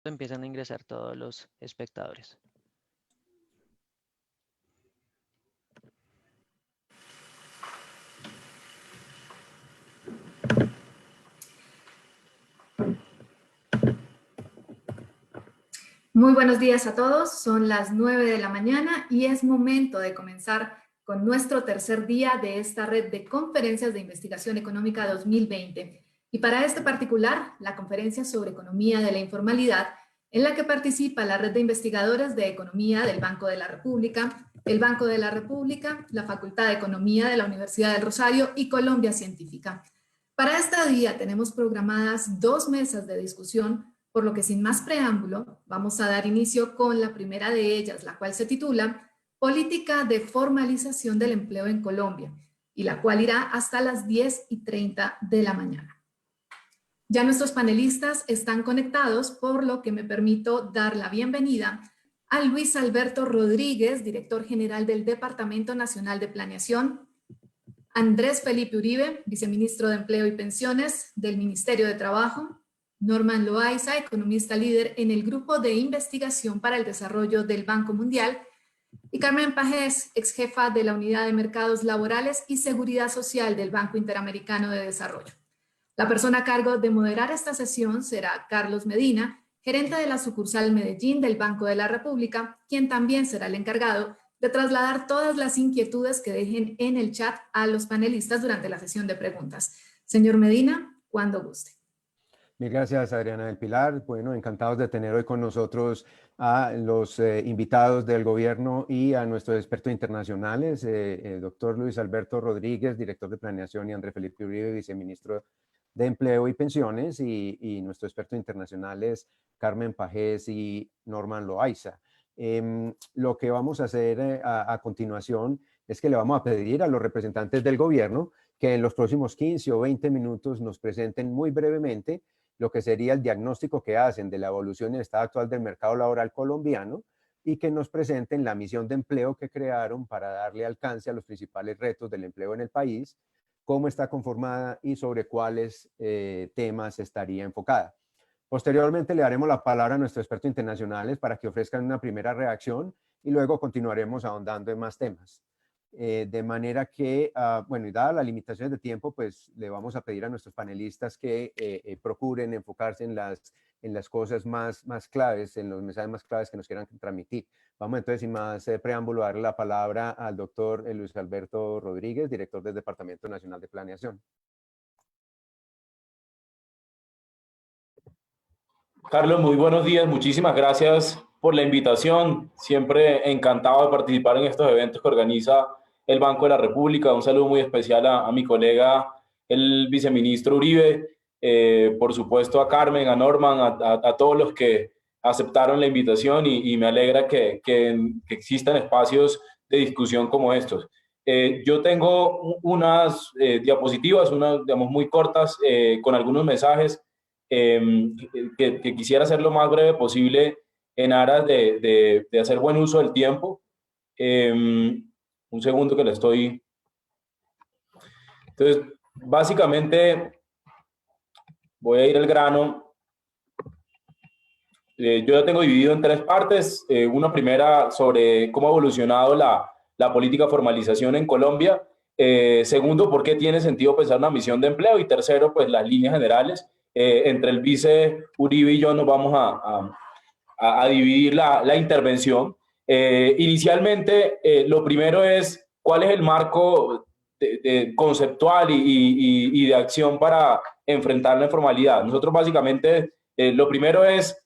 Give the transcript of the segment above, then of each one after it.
Empiezan a ingresar todos los espectadores. Muy buenos días a todos, son las 9 de la mañana y es momento de comenzar con nuestro tercer día de esta red de conferencias de investigación económica 2020. Y para este particular, la conferencia sobre economía de la informalidad, en la que participa la red de investigadores de economía del Banco de la República, el Banco de la República, la Facultad de Economía de la Universidad del Rosario y Colombia Científica. Para este día tenemos programadas 2 mesas de discusión, por lo que sin más preámbulo, vamos a dar inicio con la primera de ellas, la cual se titula Política de formalización del empleo en Colombia, y la cual irá hasta las 10:30 de la mañana. Ya nuestros panelistas están conectados, por lo que me permito dar la bienvenida a Luis Alberto Rodríguez, director general del Departamento Nacional de Planeación, Andrés Felipe Uribe, viceministro de Empleo y Pensiones del Ministerio de Trabajo, Norman Loaiza, economista líder en el Grupo de Investigación para el Desarrollo del Banco Mundial, y Carmen Pagés, ex jefa de la Unidad de Mercados Laborales y Seguridad Social del Banco Interamericano de Desarrollo. La persona a cargo de moderar esta sesión será Carlos Medina, gerente de la sucursal Medellín del Banco de la República, quien también será el encargado de trasladar todas las inquietudes que dejen en el chat a los panelistas durante la sesión de preguntas. Señor Medina, cuando guste. Mil gracias, Adriana del Pilar. Bueno, encantados de tener hoy con nosotros a los invitados del gobierno y a nuestros expertos internacionales, el doctor Luis Alberto Rodríguez, director de Planeación, y Andrés Felipe Uribe, viceministro de Empleo y Pensiones, y nuestros expertos internacionales, Carmen Pagés y Norman Loaiza. Lo que vamos a hacer a continuación es que le vamos a pedir a los representantes del gobierno que en los próximos 15 o 20 minutos nos presenten muy brevemente lo que sería el diagnóstico que hacen de la evolución y el estado actual del mercado laboral colombiano, y que nos presenten la misión de empleo que crearon para darle alcance a los principales retos del empleo en el país, cómo está conformada y sobre cuáles temas estaría enfocada. Posteriormente le daremos la palabra a nuestros expertos internacionales para que ofrezcan una primera reacción y luego continuaremos ahondando en más temas. De manera que, bueno, y dadas las limitaciones de tiempo, pues le vamos a pedir a nuestros panelistas que procuren enfocarse en las cosas más claves, en los mensajes más claves que nos quieran transmitir. Vamos entonces, sin más preámbulo, a darle la palabra al doctor Luis Alberto Rodríguez, director del Departamento Nacional de Planeación. Carlos, muy buenos días. Muchísimas gracias por la invitación. Siempre encantado de participar en estos eventos que organiza el Banco de la República. Un saludo muy especial a mi colega, el viceministro Uribe, por supuesto a Carmen, a Norman, a todos los que aceptaron la invitación, y me alegra que existan espacios de discusión como estos. Yo tengo unas diapositivas, digamos, muy cortas, con algunos mensajes que quisiera hacer lo más breve posible en aras de hacer buen uso del tiempo. Un segundo que le estoy... Entonces, básicamente, voy a ir al grano. Yo ya tengo dividido en 3 partes. Una primera sobre cómo ha evolucionado la política de formalización en Colombia. Segundo, por qué tiene sentido pensar una misión de empleo. Y tercero, pues las líneas generales. Entre el vice Uribe y yo nos vamos a dividir la intervención. Inicialmente, lo primero es cuál es el marco conceptual y de acción para enfrentar la informalidad. Nosotros básicamente, lo primero es,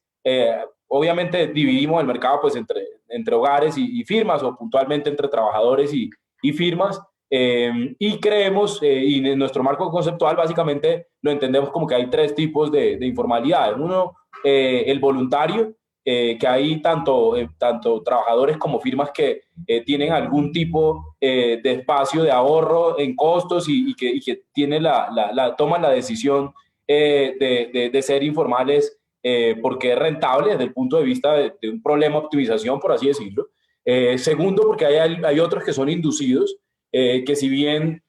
obviamente dividimos el mercado pues entre hogares y firmas, o puntualmente entre trabajadores y firmas. Y creemos, y en nuestro marco conceptual básicamente lo entendemos como que hay 3 tipos de informalidad. Uno, el voluntario, que hay tanto trabajadores como firmas que tienen algún tipo de espacio de ahorro en costos y que tienen toman la decisión de ser informales porque es rentable desde el punto de vista de un problema de optimización, por así decirlo. Segundo, porque hay otros que son inducidos, que si bien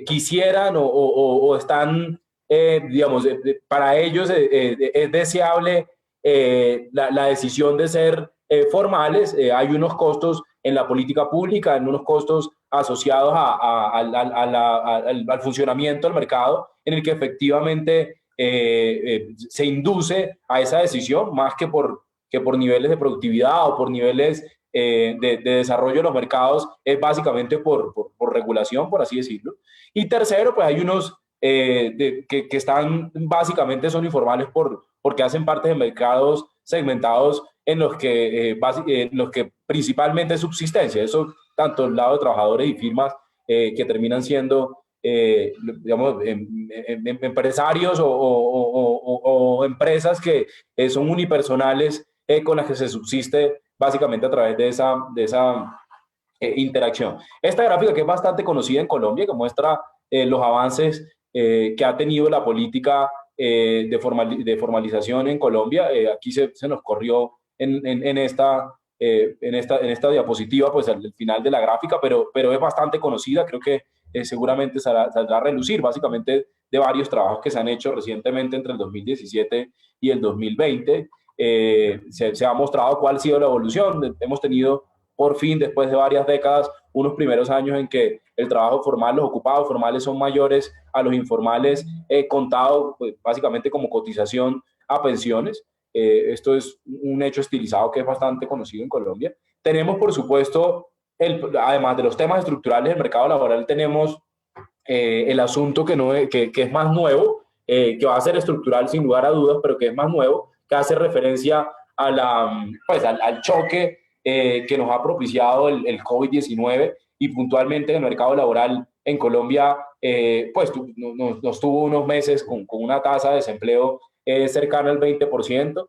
quisieran o están, digamos, para ellos es deseable la decisión de ser formales. Hay unos costos en la política pública, en unos costos asociados al funcionamiento del mercado, en el que efectivamente se induce a esa decisión, más que por niveles de productividad o por niveles de desarrollo de los mercados, es básicamente por regulación, por así decirlo. Y tercero, pues hay unos que están básicamente son informales porque hacen parte de mercados segmentados en los que principalmente es subsistencia. Eso tanto el lado de trabajadores y firmas que terminan siendo digamos, empresarios o empresas que son unipersonales con las que se subsiste básicamente a través de esa interacción. Esta gráfica, que es bastante conocida en Colombia, que muestra los avances que ha tenido la política de formalización en Colombia. Aquí se nos corrió en esta diapositiva, pues al final de la gráfica, pero es bastante conocida. Creo que seguramente saldrá a relucir básicamente de varios trabajos que se han hecho recientemente entre el 2017 y el 2020. Se ha mostrado cuál ha sido la evolución. Hemos tenido por fin, después de varias décadas, unos primeros años en que el trabajo formal, los ocupados formales son mayores a los informales, contado pues, básicamente como cotización a pensiones. Esto es un hecho estilizado que es bastante conocido en Colombia. Tenemos, por supuesto, además de los temas estructurales del mercado laboral, tenemos el asunto que es más nuevo, que va a ser estructural sin lugar a dudas, pero que es más nuevo, que hace referencia al choque que nos ha propiciado el COVID-19 y puntualmente el mercado laboral en Colombia, pues nos tuvo unos meses con una tasa de desempleo cercana al 20%.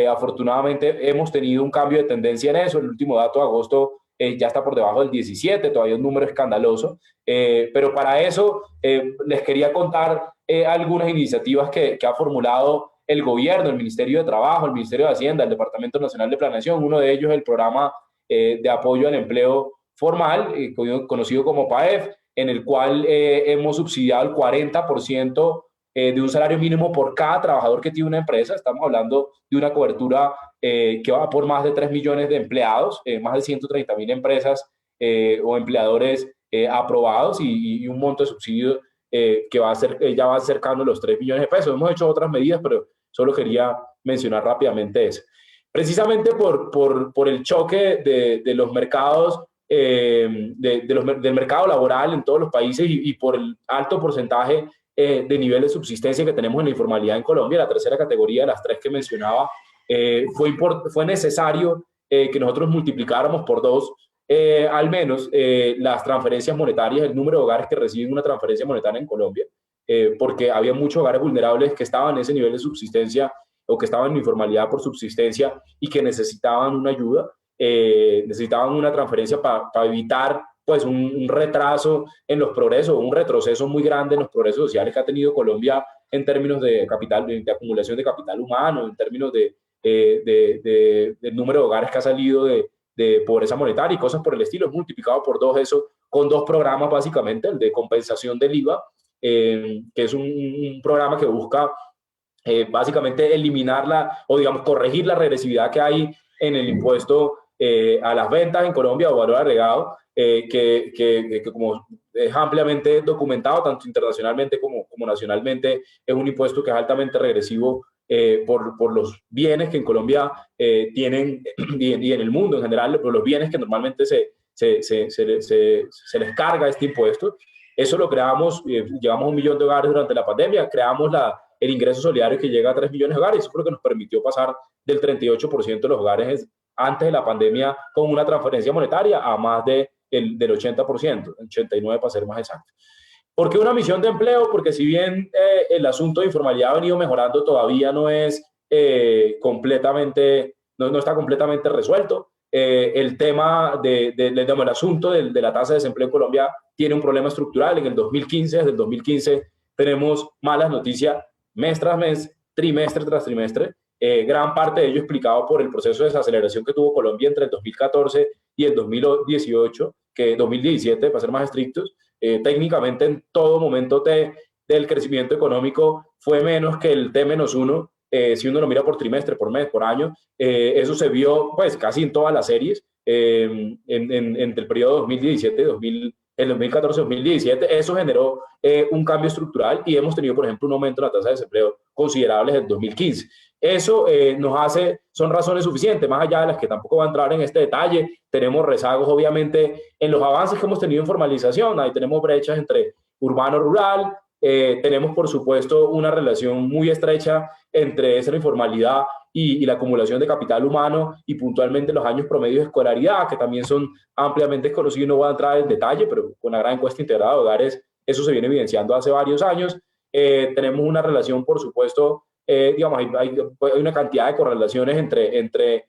Afortunadamente hemos tenido un cambio de tendencia en eso. El último dato de agosto ya está por debajo del 17, todavía un número escandaloso. Pero para eso les quería contar algunas iniciativas que ha formulado el gobierno, el Ministerio de Trabajo, el Ministerio de Hacienda, el Departamento Nacional de Planeación. Uno de ellos es el programa de apoyo al empleo formal, conocido como PAEF, en el cual hemos subsidiado el 40% de un salario mínimo por cada trabajador que tiene una empresa. Estamos hablando de una cobertura que va por más de 3 millones de empleados, más de 130.000 empresas o empleadores aprobados y un monto de subsidio que ya va cercano a los 3 millones de pesos. Hemos hecho otras medidas, pero solo quería mencionar rápidamente eso. Precisamente por el choque de los mercados, del mercado laboral en todos los países y por el alto porcentaje de nivel de subsistencia que tenemos en la informalidad en Colombia, la tercera categoría de las tres que mencionaba, fue necesario que nosotros multiplicáramos por 2 al menos las transferencias monetarias, el número de hogares que reciben una transferencia monetaria en Colombia, porque había muchos hogares vulnerables que estaban en ese nivel de subsistencia o que estaban en informalidad por subsistencia y que necesitaban una ayuda, necesitaban una transferencia para evitar pues un retraso en los progresos, un retroceso muy grande en los progresos sociales que ha tenido Colombia en términos de capital, de acumulación de capital humano, en términos del número de hogares que ha salido de pobreza monetaria y cosas por el estilo. Es multiplicado por 2 eso con 2 programas básicamente, el de compensación del IVA, que es un programa que busca básicamente eliminarla o digamos corregir la regresividad que hay en el impuesto a las ventas en Colombia o valor agregado, que como es ampliamente documentado tanto internacionalmente como nacionalmente, es un impuesto que es altamente regresivo por los bienes que en Colombia tienen y en el mundo en general, por los bienes que normalmente se les carga este impuesto. Eso lo creamos, llevamos 1 millón de hogares durante la pandemia, creamos el ingreso solidario que llega a 3 millones de hogares. Eso fue lo que nos permitió pasar del 38% de los hogares antes de la pandemia con una transferencia monetaria a más del 80%, 89% para ser más exacto. ¿Por qué una misión de empleo? Porque si bien el asunto de informalidad ha venido mejorando, todavía no es no está completamente resuelto. El tema del asunto de la tasa de desempleo en Colombia tiene un problema estructural. En el 2015, desde el 2015, tenemos malas noticias mes tras mes, trimestre tras trimestre. Gran parte de ello explicado por el proceso de desaceleración que tuvo Colombia entre el 2014 y el 2017, para ser más estrictos. Técnicamente en todo momento del crecimiento económico fue menos que el T-1, si uno lo mira por trimestre, por mes, por año, eso se vio pues casi en todas las series, entre el periodo 2017 y el 2014-2017, eso generó un cambio estructural y hemos tenido, por ejemplo, un aumento en la tasa de desempleo considerable desde el 2015. Eso son razones suficientes, más allá de las que tampoco va a entrar en este detalle. Tenemos rezagos, obviamente, en los avances que hemos tenido en formalización. Ahí tenemos brechas entre urbano-rural. Tenemos, por supuesto, una relación muy estrecha entre esa informalidad y la acumulación de capital humano y puntualmente los años promedios de escolaridad, que también son ampliamente conocidos. No voy a entrar en detalle, pero con la gran encuesta integrada de hogares eso se viene evidenciando hace varios años. Tenemos una relación, por supuesto, digamos, hay una cantidad de correlaciones entre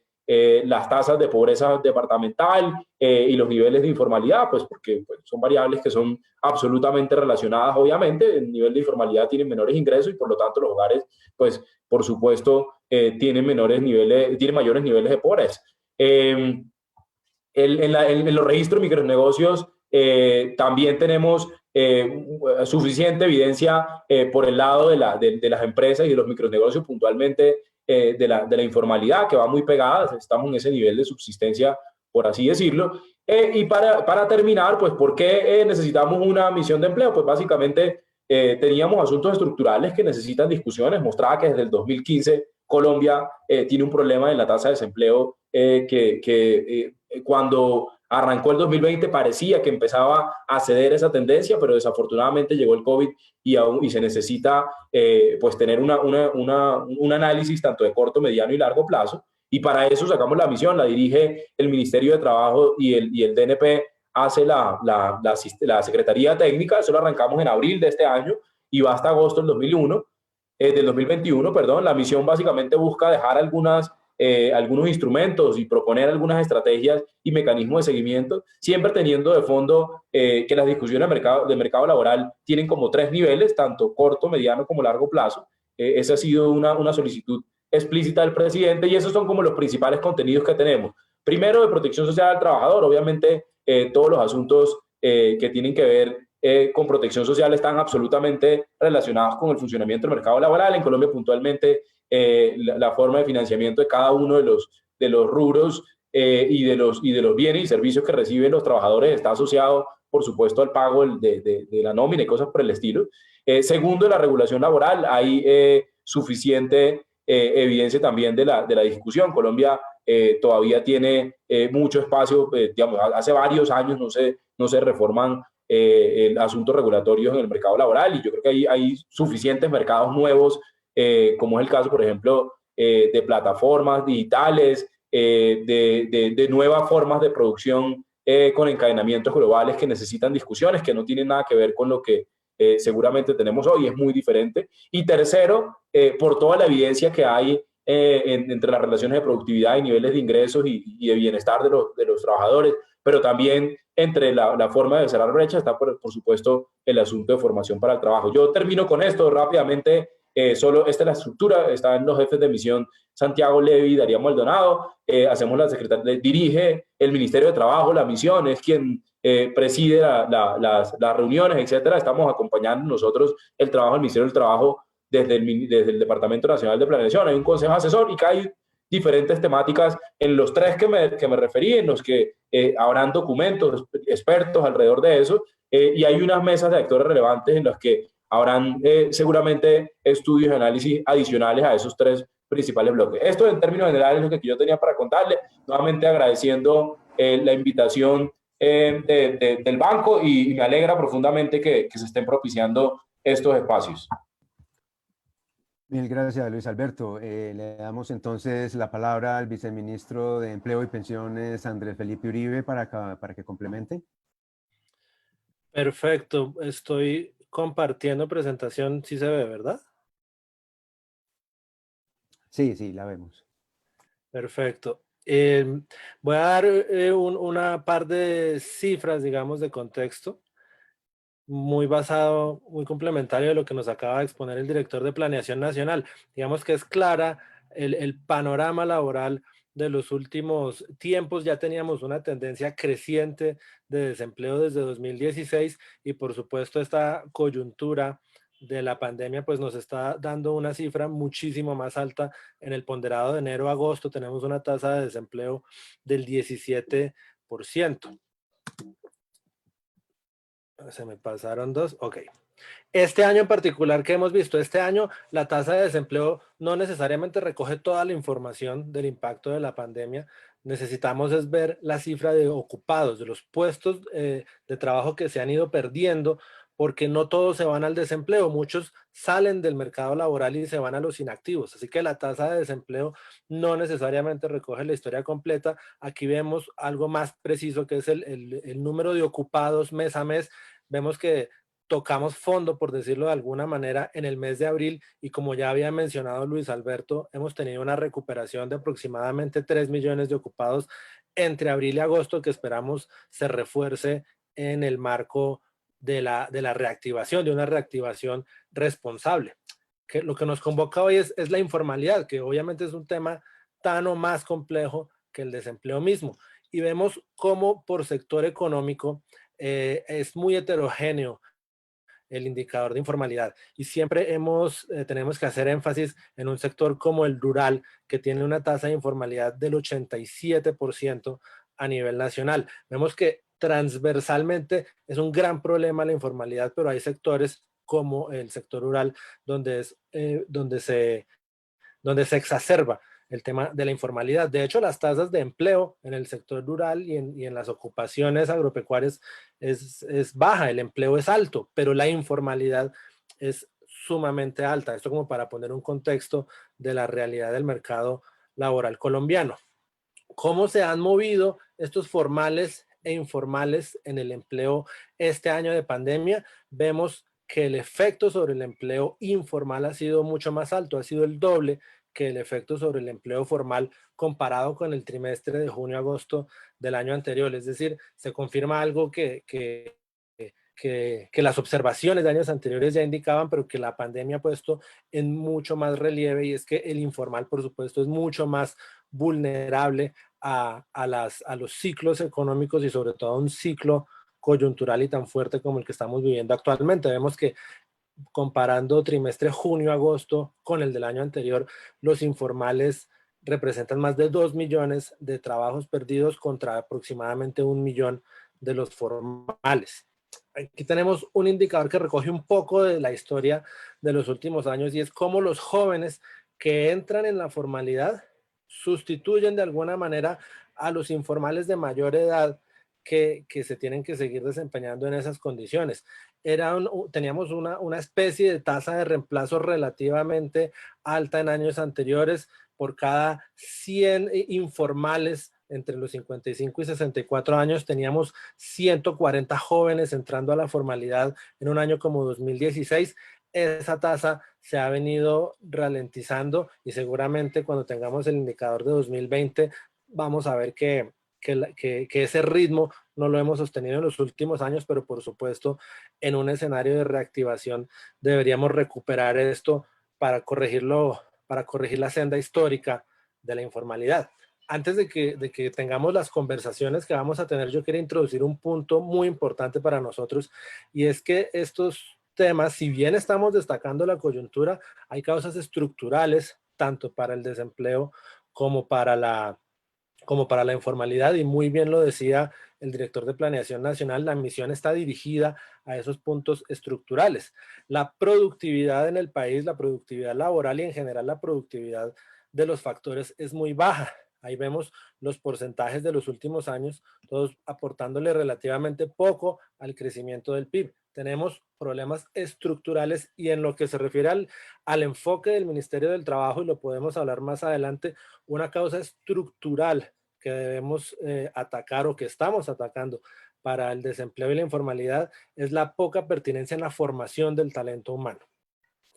las tasas de pobreza departamental y los niveles de informalidad, pues porque pues, son variables que son absolutamente relacionadas, obviamente. El nivel de informalidad tiene menores ingresos y por lo tanto los hogares, pues por supuesto, tienen mayores niveles de pobreza. En los registros de micronegocios también tenemos suficiente evidencia por el lado de las empresas y de los micronegocios, puntualmente de la informalidad, que va muy pegada. Estamos en ese nivel de subsistencia, por así decirlo. Y para terminar, pues, ¿por qué necesitamos una misión de empleo? Pues básicamente teníamos asuntos estructurales que necesitan discusiones. Mostraba que desde el 2015 Colombia tiene un problema en la tasa de desempleo que cuando arrancó el 2020 parecía que empezaba a ceder esa tendencia, pero desafortunadamente llegó el COVID y se necesita pues tener un análisis tanto de corto, mediano y largo plazo. Y para eso sacamos la misión, la dirige el Ministerio de Trabajo y el DNP hace la Secretaría Técnica. Eso lo arrancamos en abril de este año y va hasta agosto del 2021, perdón. La misión básicamente busca dejar algunos instrumentos y proponer algunas estrategias y mecanismos de seguimiento, siempre teniendo de fondo que las discusiones de mercado laboral tienen como 3 niveles, tanto corto, mediano como largo plazo. Esa ha sido una solicitud explícita del presidente y esos son como los principales contenidos que tenemos. Primero, de protección social al trabajador. Obviamente, todos los asuntos que tienen que ver con protección social están absolutamente relacionados con el funcionamiento del mercado laboral. En Colombia, puntualmente, la forma de financiamiento de cada uno de los rubros y de los bienes y servicios que reciben los trabajadores está asociado, por supuesto, al pago de la nómina y cosas por el estilo. Segundo, la regulación laboral. Hay suficiente evidencia también de la discusión. Colombia todavía tiene mucho espacio, digamos, hace varios años no se reforman asuntos regulatorios en el mercado laboral y yo creo que hay suficientes mercados nuevos, como es el caso, por ejemplo, de plataformas digitales, de nuevas formas de producción con encadenamientos globales que necesitan discusiones, que no tienen nada que ver con lo que seguramente tenemos hoy, es muy diferente. Y tercero, por toda la evidencia que hay entre las relaciones de productividad y niveles de ingresos y de bienestar de los trabajadores, pero también entre la forma de cerrar brechas está, por supuesto, el asunto de formación para el trabajo. Yo termino con esto rápidamente. Solo esta es la estructura, están los jefes de misión Santiago Levi y Darío Maldonado, hacemos la secretaria, dirige el Ministerio de Trabajo, la misión es quien preside las reuniones, etcétera. Estamos acompañando nosotros el trabajo del Ministerio del Trabajo desde el Departamento Nacional de Planeación. Hay un consejo asesor y que hay diferentes temáticas en los 3 que me referí, en los que habrán documentos, expertos alrededor de eso, y hay unas mesas de actores relevantes en las que habrán seguramente estudios y análisis adicionales a esos 3 principales bloques. Esto en términos generales es lo que yo tenía para contarle, nuevamente agradeciendo la invitación del banco y me alegra profundamente que se estén propiciando estos espacios. Mil gracias, Luis Alberto. Le damos entonces la palabra al viceministro de Empleo y Pensiones, Andrés Felipe Uribe, para que complemente. Perfecto, estoy compartiendo presentación, sí se ve, ¿verdad? Sí, sí, la vemos. Perfecto. Voy a dar una par de cifras, digamos, de contexto, muy basado, muy complementario de lo que nos acaba de exponer el director de Planeación Nacional. Digamos que es clara el panorama laboral de los últimos tiempos. Ya teníamos una tendencia creciente de desempleo desde 2016 y por supuesto esta coyuntura de la pandemia, pues nos está dando una cifra muchísimo más alta. En el ponderado de enero a agosto tenemos una tasa de desempleo del 17%. Se me pasaron dos, ok. Este año en particular que hemos visto, este año la tasa de desempleo no necesariamente recoge toda la información del impacto de la pandemia. Necesitamos es ver la cifra de ocupados, de los puestos de trabajo que se han ido perdiendo, porque no todos se van al desempleo, muchos salen del mercado laboral y se van a los inactivos. Así que la tasa de desempleo no necesariamente recoge la historia completa. Aquí vemos algo más preciso, que es el número de ocupados mes a mes. Vemos que tocamos fondo, por decirlo de alguna manera, en el mes de abril, y como ya había mencionado Luis Alberto, hemos tenido una recuperación de aproximadamente 3 millones de ocupados entre abril y agosto, que esperamos se refuerce en el marco de la reactivación, de una reactivación responsable. Que lo que nos convoca hoy es la informalidad, que obviamente es un tema tan o más complejo que el desempleo mismo. Y vemos cómo por sector económico es muy heterogéneo el indicador de informalidad, y siempre tenemos que hacer énfasis en un sector como el rural, que tiene una tasa de informalidad del 87% a nivel nacional. Vemos que transversalmente es un gran problema la informalidad, pero hay sectores como el sector rural donde se exacerba el tema de la informalidad. De hecho, las tasas de empleo en el sector rural y en las ocupaciones agropecuarias es baja, el empleo es alto, pero la informalidad es sumamente alta. Esto como para poner un contexto de la realidad del mercado laboral colombiano. ¿Cómo se han movido estos formales e informales en el empleo este año de pandemia? Vemos que el efecto sobre el empleo informal ha sido mucho más alto, ha sido el doble que el efecto sobre el empleo formal comparado con el trimestre de junio-agosto del año anterior. Es decir, se confirma algo que las observaciones de años anteriores ya indicaban, pero que la pandemia ha puesto en mucho más relieve, y es que el informal, por supuesto, es mucho más vulnerable a los ciclos económicos, y sobre todo a un ciclo coyuntural y tan fuerte como el que estamos viviendo actualmente. Vemos que comparando trimestre junio-agosto con el del año anterior, los informales representan más de 2 millones de trabajos perdidos contra aproximadamente 1 millón de los formales. Aquí tenemos un indicador que recoge un poco de la historia de los últimos años, y es cómo los jóvenes que entran en la formalidad sustituyen de alguna manera a los informales de mayor edad que se tienen que seguir desempeñando en esas condiciones. Teníamos una especie de tasa de reemplazo relativamente alta en años anteriores. Por cada 100 informales entre los 55 y 64 años, teníamos 140 jóvenes entrando a la formalidad en un año como 2016. Esa tasa se ha venido ralentizando, y seguramente cuando tengamos el indicador de 2020 vamos a ver que ese ritmo no lo hemos sostenido en los últimos años, pero por supuesto en un escenario de reactivación deberíamos recuperar esto para corregir la senda histórica de la informalidad. Antes de que tengamos las conversaciones que vamos a tener, yo quería introducir un punto muy importante para nosotros, y es que estos temas, si bien estamos destacando la coyuntura, hay causas estructurales tanto para el desempleo como para la informalidad, y muy bien lo decía el director de Planeación Nacional, la misión está dirigida a esos puntos estructurales. La productividad en el país, la productividad laboral y en general la productividad de los factores es muy baja. Ahí vemos los porcentajes de los últimos años, todos aportándole relativamente poco al crecimiento del PIB. Tenemos problemas estructurales, y en lo que se refiere al enfoque del Ministerio del Trabajo, y lo podemos hablar más adelante, una causa estructural que debemos atacar, o que estamos atacando para el desempleo y la informalidad, es la poca pertinencia en la formación del talento humano,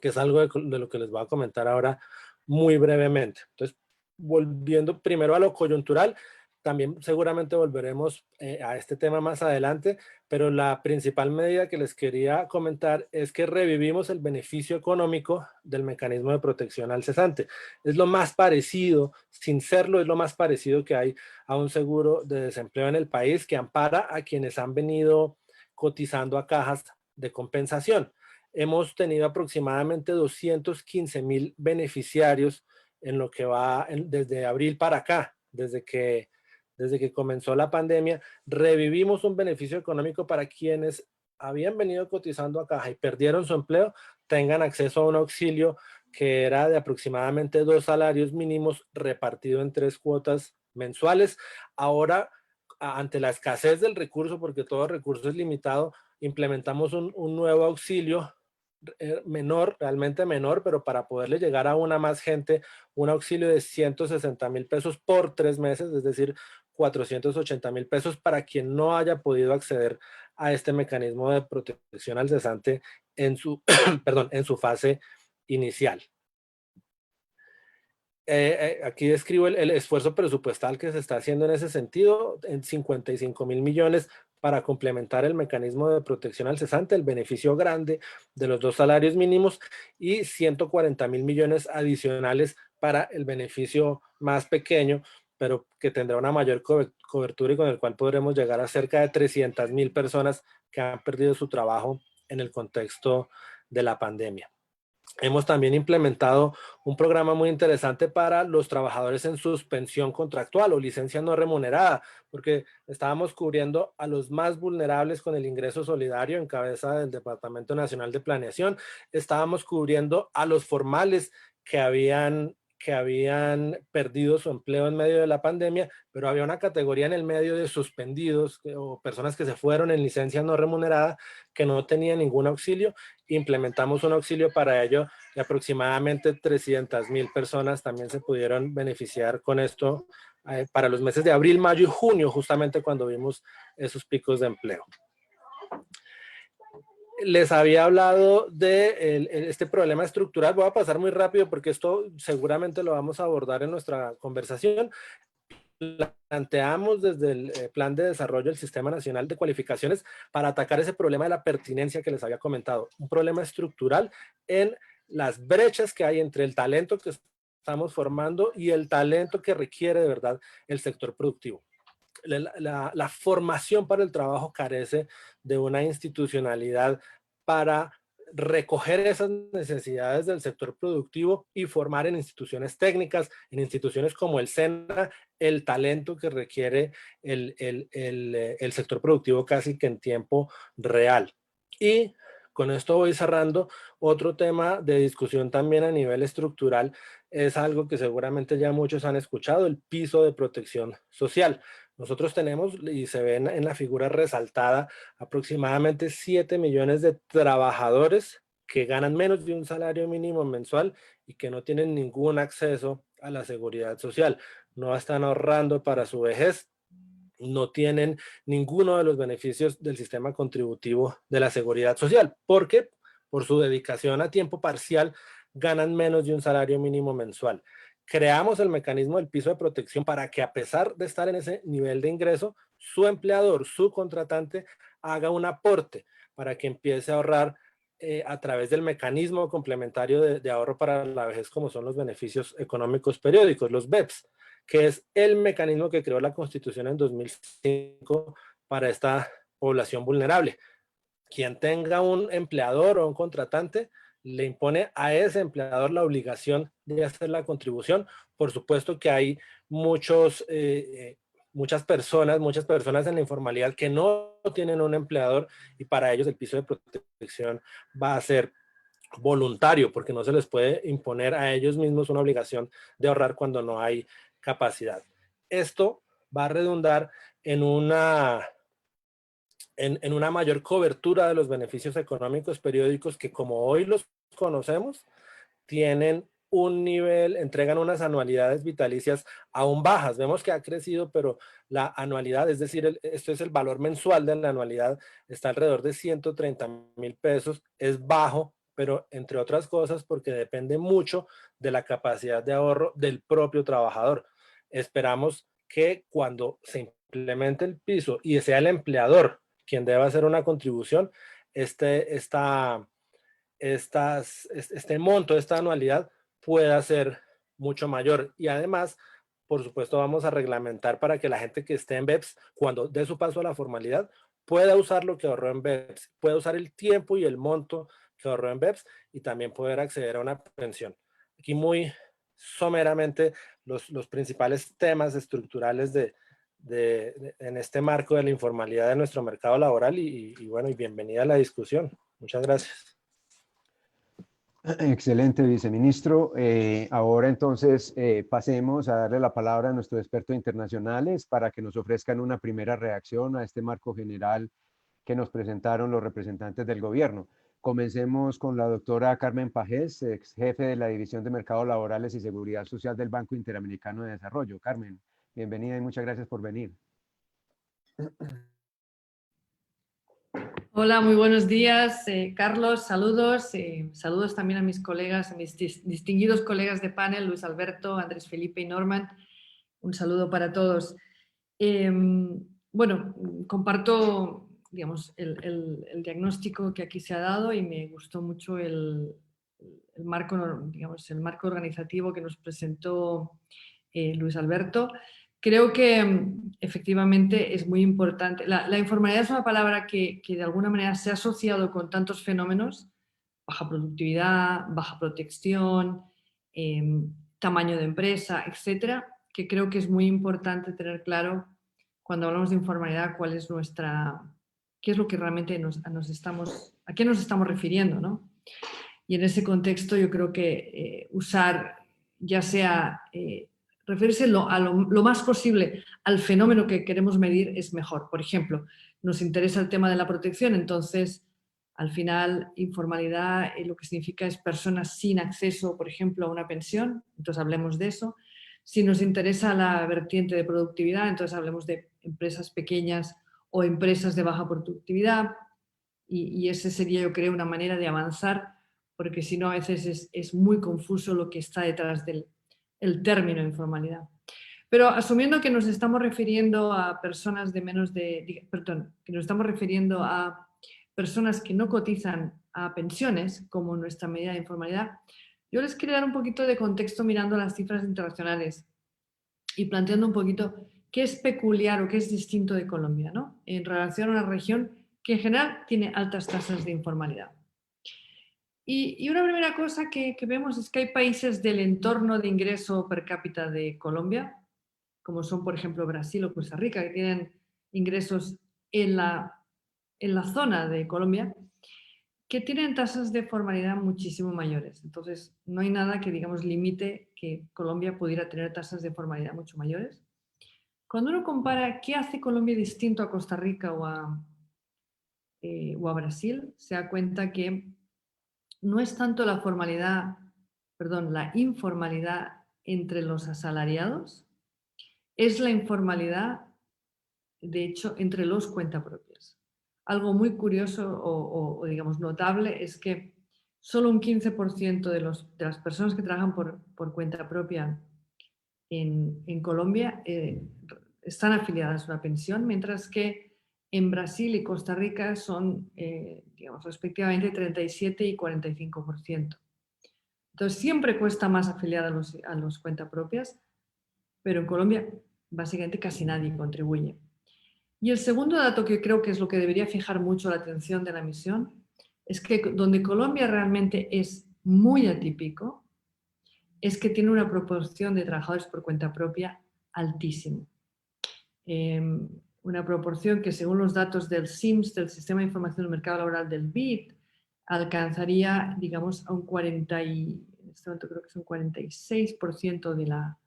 que es algo de lo que les voy a comentar ahora muy brevemente. Entonces, volviendo primero a lo coyuntural, también seguramente volveremos a este tema más adelante, pero la principal medida que les quería comentar es que revivimos el beneficio económico del mecanismo de protección al cesante. Es lo más parecido, sin serlo, es lo más parecido que hay a un seguro de desempleo en el país, que ampara a quienes han venido cotizando a cajas de compensación. hemos tenido aproximadamente 215.000 beneficiarios en lo que va desde abril para acá, desde que comenzó la pandemia. Revivimos un beneficio económico para quienes habían venido cotizando a Caja y perdieron su empleo, tengan acceso a un auxilio que era de aproximadamente 2 salarios mínimos repartido en 3 cuotas mensuales. Ahora, ante la escasez del recurso, porque todo recurso es limitado, implementamos un nuevo auxilio menor, realmente menor, pero para poderle llegar a una más gente, un auxilio de 160.000 pesos por 3 meses, es decir, 480.000 pesos para quien no haya podido acceder a este mecanismo de protección al cesante en su, perdón, en su fase inicial. Aquí describo el esfuerzo presupuestal que se está haciendo en ese sentido, en 55.000 millones para complementar el mecanismo de protección al cesante, el beneficio grande de los 2 salarios mínimos, y 140.000 millones adicionales para el beneficio más pequeño, pero que tendrá una mayor cobertura y con el cual podremos llegar a cerca de 300.000 personas que han perdido su trabajo en el contexto de la pandemia. Hemos también implementado un programa muy interesante para los trabajadores en suspensión contractual o licencia no remunerada, porque estábamos cubriendo a los más vulnerables con el ingreso solidario en cabeza del Departamento Nacional de Planeación. Estábamos cubriendo a los formales que habían perdido su empleo en medio de la pandemia, pero había una categoría en el medio de suspendidos o personas que se fueron en licencia no remunerada que no tenían ningún auxilio. Implementamos un auxilio para ello y aproximadamente 300.000 personas también se pudieron beneficiar con esto para los meses de abril, mayo y junio, justamente cuando vimos esos picos de empleo. Les había hablado de este problema estructural. Voy a pasar muy rápido porque esto seguramente lo vamos a abordar en nuestra conversación. Planteamos desde el Plan de Desarrollo del Sistema Nacional de Cualificaciones para atacar ese problema de la pertinencia que les había comentado. Un problema estructural en las brechas que hay entre el talento que estamos formando y el talento que requiere de verdad el sector productivo. La formación para el trabajo carece de una institucionalidad para recoger esas necesidades del sector productivo y formar en instituciones técnicas, en instituciones como el SENA, el talento que requiere el sector productivo casi que en tiempo real. Y con esto voy cerrando. Otro tema de discusión también a nivel estructural es algo que seguramente ya muchos han escuchado, el piso de protección social. Nosotros tenemos, y se ve en la figura resaltada, aproximadamente 7 millones de trabajadores que ganan menos de un salario mínimo mensual y que no tienen ningún acceso a la seguridad social. No están ahorrando para su vejez, no tienen ninguno de los beneficios del sistema contributivo de la seguridad social, porque por su dedicación a tiempo parcial ganan menos de un salario mínimo mensual. Creamos el mecanismo del piso de protección para que, a pesar de estar en ese nivel de ingreso, su empleador, su contratante, haga un aporte para que empiece a ahorrar a través del mecanismo complementario de ahorro para la vejez, como son los beneficios económicos periódicos, los BEPS, que es el mecanismo que creó la Constitución en 2005 para esta población vulnerable. Quien tenga un empleador o un contratante le impone a ese empleador la obligación de hacer la contribución. Por supuesto que hay muchas personas en la informalidad que no tienen un empleador y para ellos el piso de protección va a ser voluntario porque no se les puede imponer a ellos mismos una obligación de ahorrar cuando no hay capacidad. Esto va a redundar en una mayor cobertura de los beneficios económicos periódicos que, como hoy los conocemos, tienen un nivel, entregan unas anualidades vitalicias aún bajas. Vemos que ha crecido, pero la anualidad, es decir, esto es el valor mensual de la anualidad, está alrededor de 130.000 pesos, es bajo, pero entre otras cosas porque depende mucho de la capacidad de ahorro del propio trabajador. Esperamos que cuando se implemente el piso y sea el empleador quien deba hacer una contribución, este monto, esta anualidad pueda ser mucho mayor. Y además, por supuesto, vamos a reglamentar para que la gente que esté en BEPS, cuando dé su paso a la formalidad, pueda usar lo que ahorró en BEPS, pueda usar el tiempo y el monto que ahorró en BEPS y también poder acceder a una pensión. Aquí muy someramente los principales temas estructurales en este marco de la informalidad de nuestro mercado laboral y bueno, y bienvenida a la discusión. Muchas gracias. Excelente, viceministro. Ahora entonces pasemos a darle la palabra a nuestros expertos internacionales para que nos ofrezcan una primera reacción a este marco general que nos presentaron los representantes del gobierno. Comencemos con la doctora Carmen Pajés, ex jefe de la División de Mercados Laborales y Seguridad Social del Banco Interamericano de Desarrollo. Carmen, bienvenida y muchas gracias por venir. Hola, muy buenos días, Carlos, saludos. Saludos también a mis colegas, a mis distinguidos colegas de panel, Luis Alberto, Andrés Felipe y Norman. Un saludo para todos. Bueno, comparto, digamos, el diagnóstico que aquí se ha dado y me gustó mucho el marco, digamos, el marco organizativo que nos presentó Luis Alberto. Creo que efectivamente es muy importante. La informalidad es una palabra que de alguna manera se ha asociado con tantos fenómenos, baja productividad, baja protección, tamaño de empresa, etcétera, que creo que es muy importante tener claro cuando hablamos de informalidad cuál es qué es lo que realmente a qué nos estamos refiriendo, ¿no? Y en ese contexto yo creo que usar ya sea referirse lo más posible al fenómeno que queremos medir es mejor. Por ejemplo, nos interesa el tema de la protección, entonces, al final, informalidad lo que significa es personas sin acceso, por ejemplo, a una pensión, entonces hablemos de eso. Si nos interesa la vertiente de productividad, entonces hablemos de empresas pequeñas o empresas de baja productividad y ese sería, yo creo, una manera de avanzar, porque si no, a veces es muy confuso lo que está detrás del término informalidad. Pero asumiendo que nos estamos refiriendo a personas que nos estamos refiriendo a personas que no cotizan a pensiones como nuestra medida de informalidad, yo les quería dar un poquito de contexto mirando las cifras internacionales y planteando un poquito qué es peculiar o qué es distinto de Colombia, ¿no? En relación a una región que en general tiene altas tasas de informalidad. Y una primera cosa que vemos es que hay países del entorno de ingreso per cápita de Colombia, como son, por ejemplo, Brasil o Costa Rica, que tienen ingresos en la zona de Colombia, que tienen tasas de formalidad muchísimo mayores. Entonces, no hay nada que, digamos, limite que Colombia pudiera tener tasas de formalidad mucho mayores. Cuando uno compara qué hace Colombia distinto a Costa Rica o a Brasil, se da cuenta que no es tanto la informalidad entre los asalariados, es la informalidad, de hecho, entre los cuentapropios. Algo muy curioso o digamos, notable es que solo un 15% de las personas que trabajan por cuenta propia en Colombia están afiliadas a una pensión, mientras que en Brasil y Costa Rica son, digamos, respectivamente 37 y 45%. Entonces, siempre cuesta más afiliar a los cuentapropias, pero en Colombia básicamente casi nadie contribuye. Y el segundo dato que creo que es lo que debería fijar mucho la atención de la misión es que donde Colombia realmente es muy atípico es que tiene una proporción de trabajadores por cuenta propia altísimo. Una proporción que según los datos del SIMS, del Sistema de Información del Mercado Laboral del BID, alcanzaría, digamos, a un 46% de la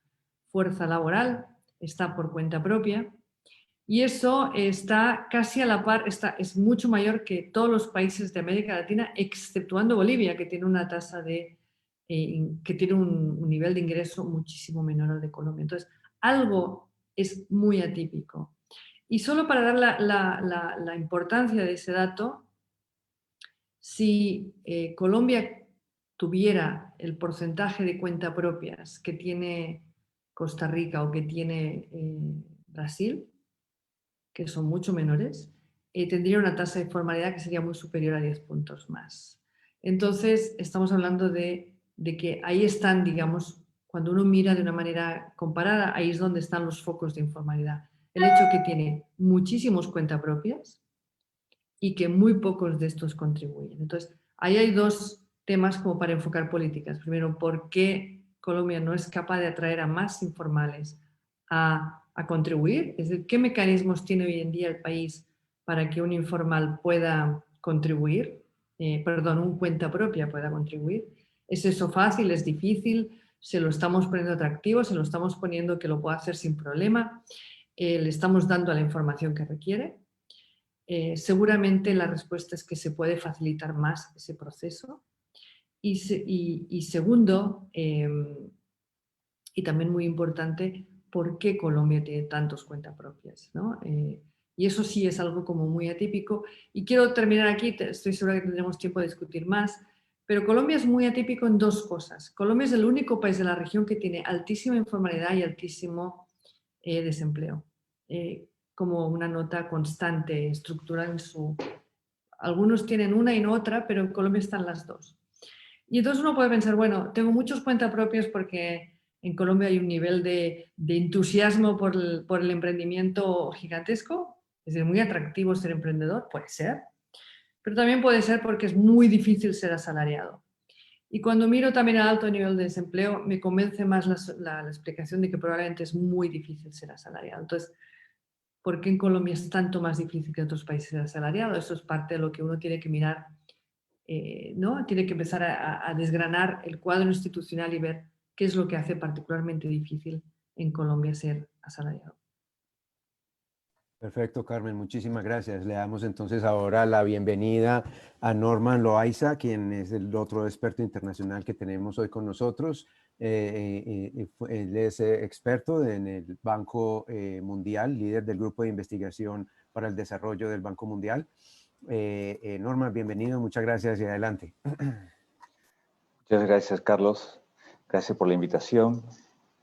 fuerza laboral está por cuenta propia. Y eso está casi a la par, es mucho mayor que todos los países de América Latina, exceptuando Bolivia, que tiene una tasa que tiene un nivel de ingreso muchísimo menor al de Colombia. Entonces, algo es muy atípico. Y solo para dar la importancia de ese dato, si Colombia tuviera el porcentaje de cuentapropias que tiene Costa Rica o que tiene Brasil, que son mucho menores, tendría una tasa de formalidad que sería muy superior a 10 puntos más. Entonces, estamos hablando de que ahí están, digamos, cuando uno mira de una manera comparada, ahí es donde están los focos de informalidad. El hecho que tiene muchísimos cuentapropias y que muy pocos de estos contribuyen. Entonces, Ahí hay dos temas como para enfocar políticas. Primero, ¿por qué Colombia no es capaz de atraer a más informales a contribuir? Es decir, ¿qué mecanismos tiene hoy en día el país para que un informal pueda contribuir? Un cuenta propia pueda contribuir. ¿Es eso fácil? ¿Es difícil? ¿Se lo estamos poniendo atractivo? ¿Se lo estamos poniendo que lo pueda hacer sin problema? ¿Le estamos dando la información que requiere? Seguramente la respuesta es que se puede facilitar más ese proceso. Y segundo, y también muy importante, ¿por qué Colombia tiene tantos cuentas propias? ¿No? Y eso sí es algo como muy atípico. Y quiero terminar aquí, estoy segura que tendremos tiempo de discutir más, pero Colombia es muy atípico en dos cosas. Colombia es el único país de la región que tiene altísima informalidad y altísimo desempleo. Como una nota constante, estructural en su... Algunos tienen una y no otra, pero en Colombia están las dos. Y entonces uno puede pensar, bueno, tengo muchos cuentas propias porque en Colombia hay un nivel de entusiasmo por el emprendimiento gigantesco, es decir, muy atractivo ser emprendedor, puede ser, pero también puede ser porque es muy difícil ser asalariado. Y cuando miro también el alto nivel de desempleo, me convence más la explicación de que probablemente es muy difícil ser asalariado. Entonces, ¿por qué en Colombia es tanto más difícil que en otros países ser asalariado? Eso es parte de lo que uno tiene que mirar, ¿no? Tiene que empezar a desgranar el cuadro institucional y ver qué es lo que hace particularmente difícil en Colombia ser asalariado. Perfecto, Carmen, muchísimas gracias. Le damos entonces ahora la bienvenida a Norman Loaiza, quien es el otro experto internacional que tenemos hoy con nosotros. Él es experto en el Banco Mundial, líder del Grupo de Investigación para el Desarrollo del Banco Mundial. Norman, bienvenido, muchas gracias y adelante. Muchas gracias, Carlos. Gracias por la invitación.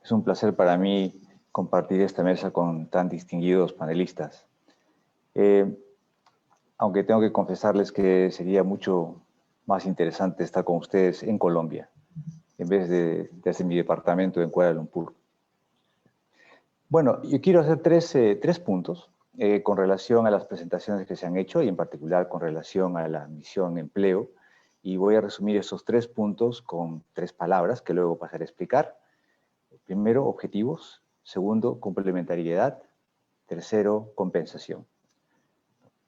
Es un placer para mí compartir esta mesa con tan distinguidos panelistas. Aunque tengo que confesarles que sería mucho más interesante estar con ustedes en Colombia, en vez de hacer mi departamento en Kuala Lumpur. Bueno, yo quiero hacer tres puntos con relación a las presentaciones que se han hecho y en particular con relación a la misión empleo. Y voy a resumir esos 3 puntos con 3 palabras que luego pasaré a explicar. Primero, objetivos. Segundo, complementariedad. Tercero, compensación.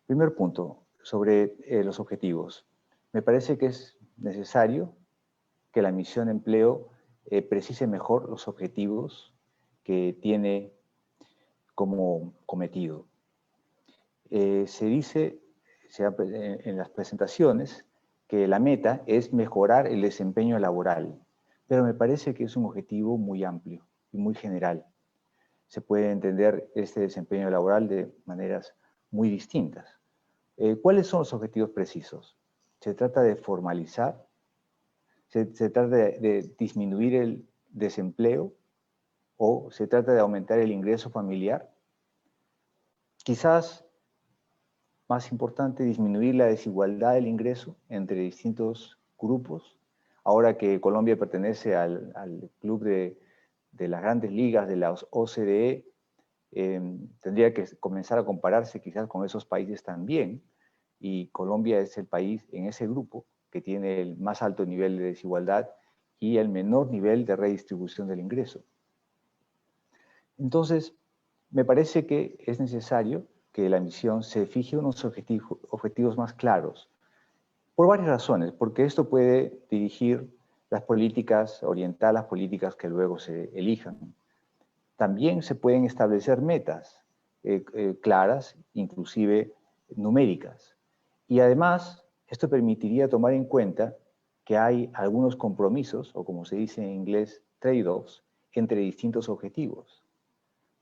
Primer punto, sobre los objetivos. Me parece que es necesario que la misión empleo precise mejor los objetivos que tiene como cometido. Se dice en las presentaciones que la meta es mejorar el desempeño laboral, pero me parece que es un objetivo muy amplio y muy general. Se puede entender este desempeño laboral de maneras muy distintas. ¿Cuáles son los objetivos precisos? ¿Se trata de formalizar? ¿Se trata de disminuir el desempleo? ¿O se trata de aumentar el ingreso familiar? Quizás más importante, disminuir la desigualdad del ingreso entre distintos grupos. Ahora que Colombia pertenece al club de las grandes ligas de la OCDE, tendría que comenzar a compararse quizás con esos países también, y Colombia es el país en ese grupo que tiene el más alto nivel de desigualdad y el menor nivel de redistribución del ingreso. Entonces, me parece que es necesario que la misión se fije unos objetivos más claros, por varias razones, porque esto puede dirigir las políticas, orientar las políticas que luego se elijan. También se pueden establecer metas claras, inclusive numéricas. Y además, esto permitiría tomar en cuenta que hay algunos compromisos, o como se dice en inglés, trade-offs, entre distintos objetivos.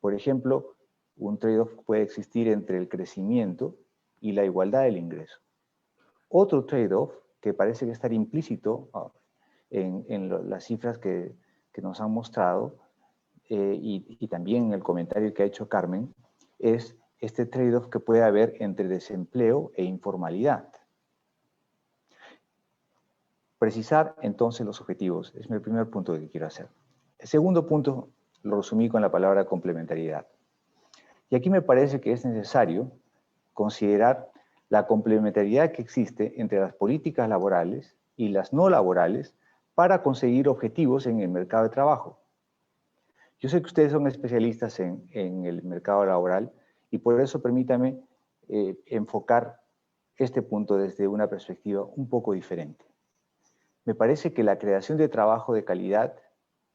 Por ejemplo, un trade-off puede existir entre el crecimiento y la igualdad del ingreso. Otro trade-off que parece que estar implícito en las cifras que nos han mostrado y también en el comentario que ha hecho Carmen, es este trade-off que puede haber entre desempleo e informalidad. Precisar entonces los objetivos es el primer punto que quiero hacer. El segundo punto lo resumí con la palabra complementariedad. Y aquí me parece que es necesario considerar la complementariedad que existe entre las políticas laborales y las no laborales para conseguir objetivos en el mercado de trabajo. Yo sé que ustedes son especialistas en el mercado laboral y por eso permítame enfocar este punto desde una perspectiva un poco diferente. Me parece que la creación de trabajo de calidad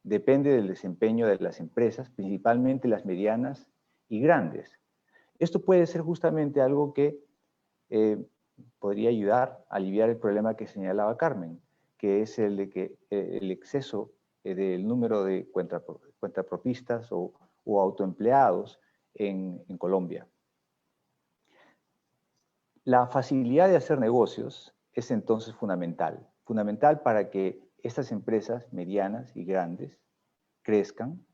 depende del desempeño de las empresas, principalmente las medianas y grandes. Esto puede ser justamente algo que podría ayudar a aliviar el problema que señalaba Carmen, que es el de que el exceso del número de cuentapropistas o autoempleados en Colombia. La facilidad de hacer negocios es entonces fundamental para que estas empresas medianas y grandes crezcan,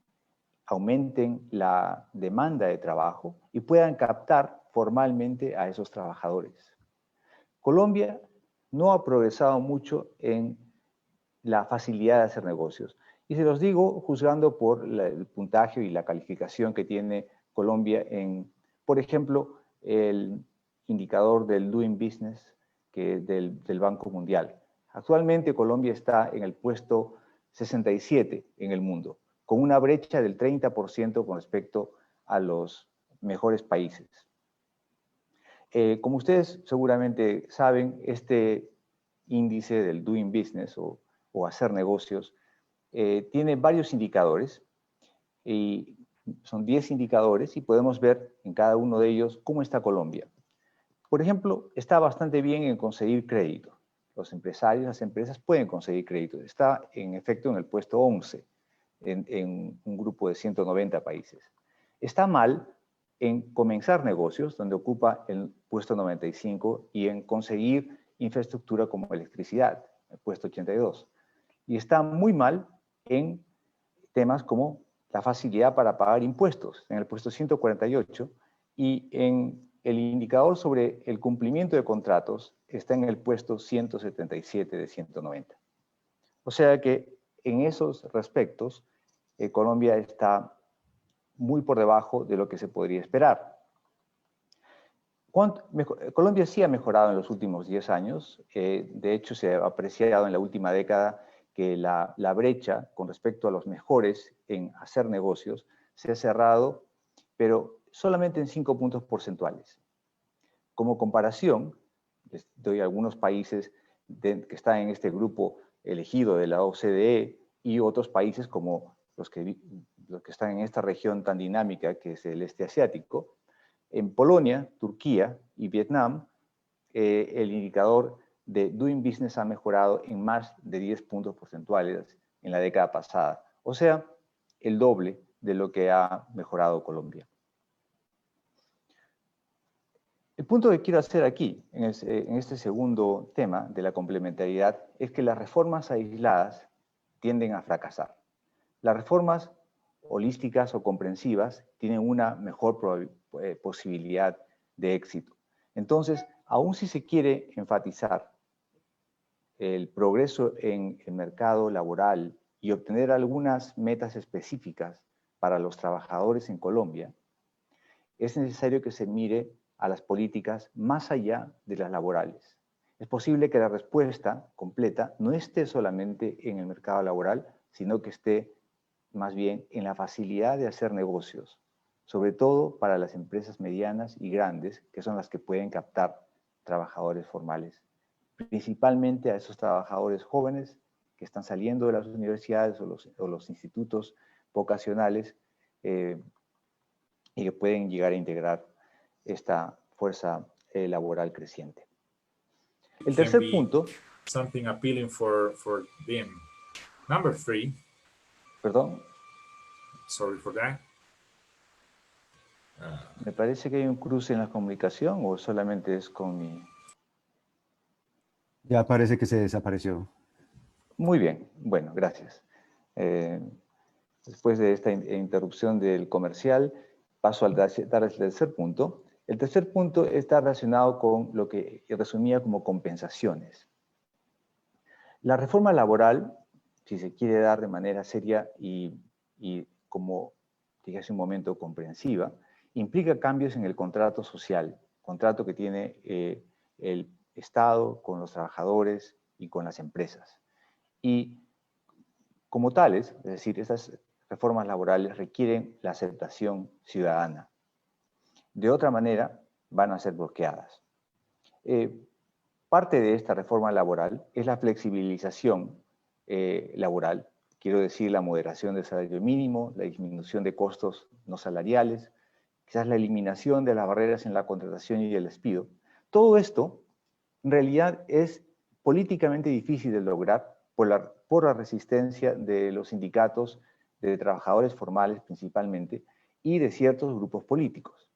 aumenten la demanda de trabajo y puedan captar formalmente a esos trabajadores. Colombia no ha progresado mucho en la facilidad de hacer negocios. Y se los digo juzgando por el puntaje y la calificación que tiene Colombia en, por ejemplo, el indicador del Doing Business del Banco Mundial. Actualmente Colombia está en el puesto 67 en el mundo, con una brecha del 30% con respecto a los mejores países. Como ustedes seguramente saben, este índice del Doing Business o hacer negocios tiene varios indicadores y son 10 indicadores y podemos ver en cada uno de ellos cómo está Colombia. Por ejemplo, está bastante bien en conseguir crédito. Los empresarios, las empresas pueden conseguir crédito. Está en efecto en el puesto 11 en un grupo de 190 países. Está mal en comenzar negocios, donde ocupa el puesto 95, y en conseguir infraestructura como electricidad, el puesto 82. Y está muy mal en temas como la facilidad para pagar impuestos, en el puesto 148, y en el indicador sobre el cumplimiento de contratos está en el puesto 177 de 190. O sea que en esos respectos, Colombia está muy por debajo de lo que se podría esperar. Colombia sí ha mejorado en los últimos 10 años. De hecho, se ha apreciado en la última década que la brecha con respecto a los mejores en hacer negocios se ha cerrado, pero solamente en 5 puntos porcentuales. Como comparación, les doy algunos países que están en este grupo elegido de la OCDE y otros países como los que están en esta región tan dinámica que es el este asiático. En Polonia, Turquía y Vietnam, el indicador de Doing Business ha mejorado en más de 10 puntos porcentuales en la década pasada. O sea, el doble de lo que ha mejorado Colombia. El punto que quiero hacer aquí, en este segundo tema de la complementariedad, es que las reformas aisladas tienden a fracasar. Las reformas holísticas o comprensivas tienen una mejor posibilidad de éxito. Entonces, aun si se quiere enfatizar el progreso en el mercado laboral y obtener algunas metas específicas para los trabajadores en Colombia, es necesario que se mire a las políticas más allá de las laborales. Es posible que la respuesta completa no esté solamente en el mercado laboral, sino que esté más bien en la facilidad de hacer negocios, sobre todo para las empresas medianas y grandes, que son las que pueden captar trabajadores formales, principalmente a esos trabajadores jóvenes que están saliendo de las universidades o los institutos vocacionales y que pueden llegar a integrar esta fuerza laboral creciente. El tercer punto... Something appealing for them. Number 3. Perdón. Sorry for that. Me parece que hay un cruce en la comunicación o solamente es con mi... Ya parece que se desapareció. Muy bien, bueno, gracias. Después de esta interrupción del comercial, paso al tercer punto. El tercer punto está relacionado con lo que resumía como compensaciones. La reforma laboral, si se quiere dar de manera seria y como dije hace un momento, comprensiva, implica cambios en el contrato social, contrato que tiene el Estado, con los trabajadores y con las empresas. Y como tales, es decir, estas reformas laborales requieren la aceptación ciudadana. De otra manera, van a ser bloqueadas. Parte de esta reforma laboral es la flexibilización laboral, quiero decir, la moderación del salario mínimo, la disminución de costos no salariales, quizás la eliminación de las barreras en la contratación y el despido. Todo esto, en realidad, es políticamente difícil de lograr por la resistencia de los sindicatos, de trabajadores formales principalmente, y de ciertos grupos políticos.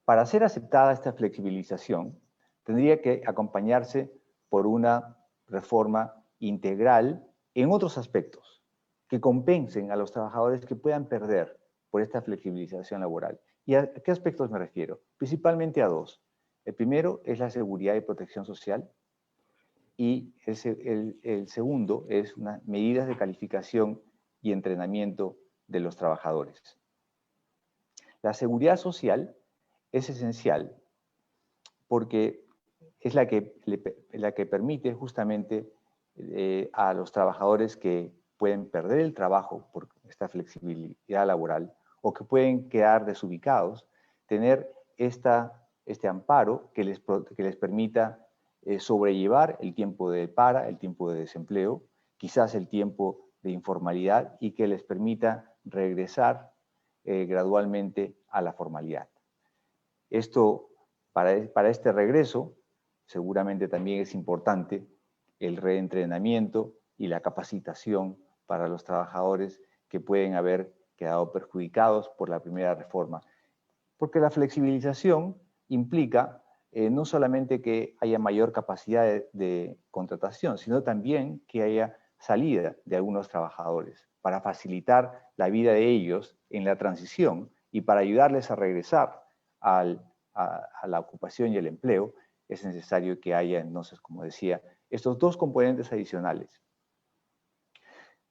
Para ser aceptada esta flexibilización, tendría que acompañarse por una reforma integral en otros aspectos que compensen a los trabajadores que puedan perder por esta flexibilización laboral. ¿Y a qué aspectos me refiero? Principalmente a dos. El primero es la seguridad y protección social y el segundo es unas medidas de calificación y entrenamiento de los trabajadores. La seguridad social es esencial porque es la que permite justamente a los trabajadores que pueden perder el trabajo por esta flexibilidad laboral o que pueden quedar desubicados, tener este amparo que les permita sobrellevar el tiempo de para, el tiempo de desempleo, quizás el tiempo de informalidad y que les permita regresar gradualmente a la formalidad. Esto, para este regreso, seguramente también es importante el reentrenamiento y la capacitación para los trabajadores que pueden haber quedado perjudicados por la primera reforma. Porque la flexibilización implica no solamente que haya mayor capacidad de contratación, sino también que haya salida de algunos trabajadores para facilitar la vida de ellos en la transición y para ayudarles a regresar a la ocupación y el empleo. Es necesario que haya, entonces, como decía, estos dos componentes adicionales.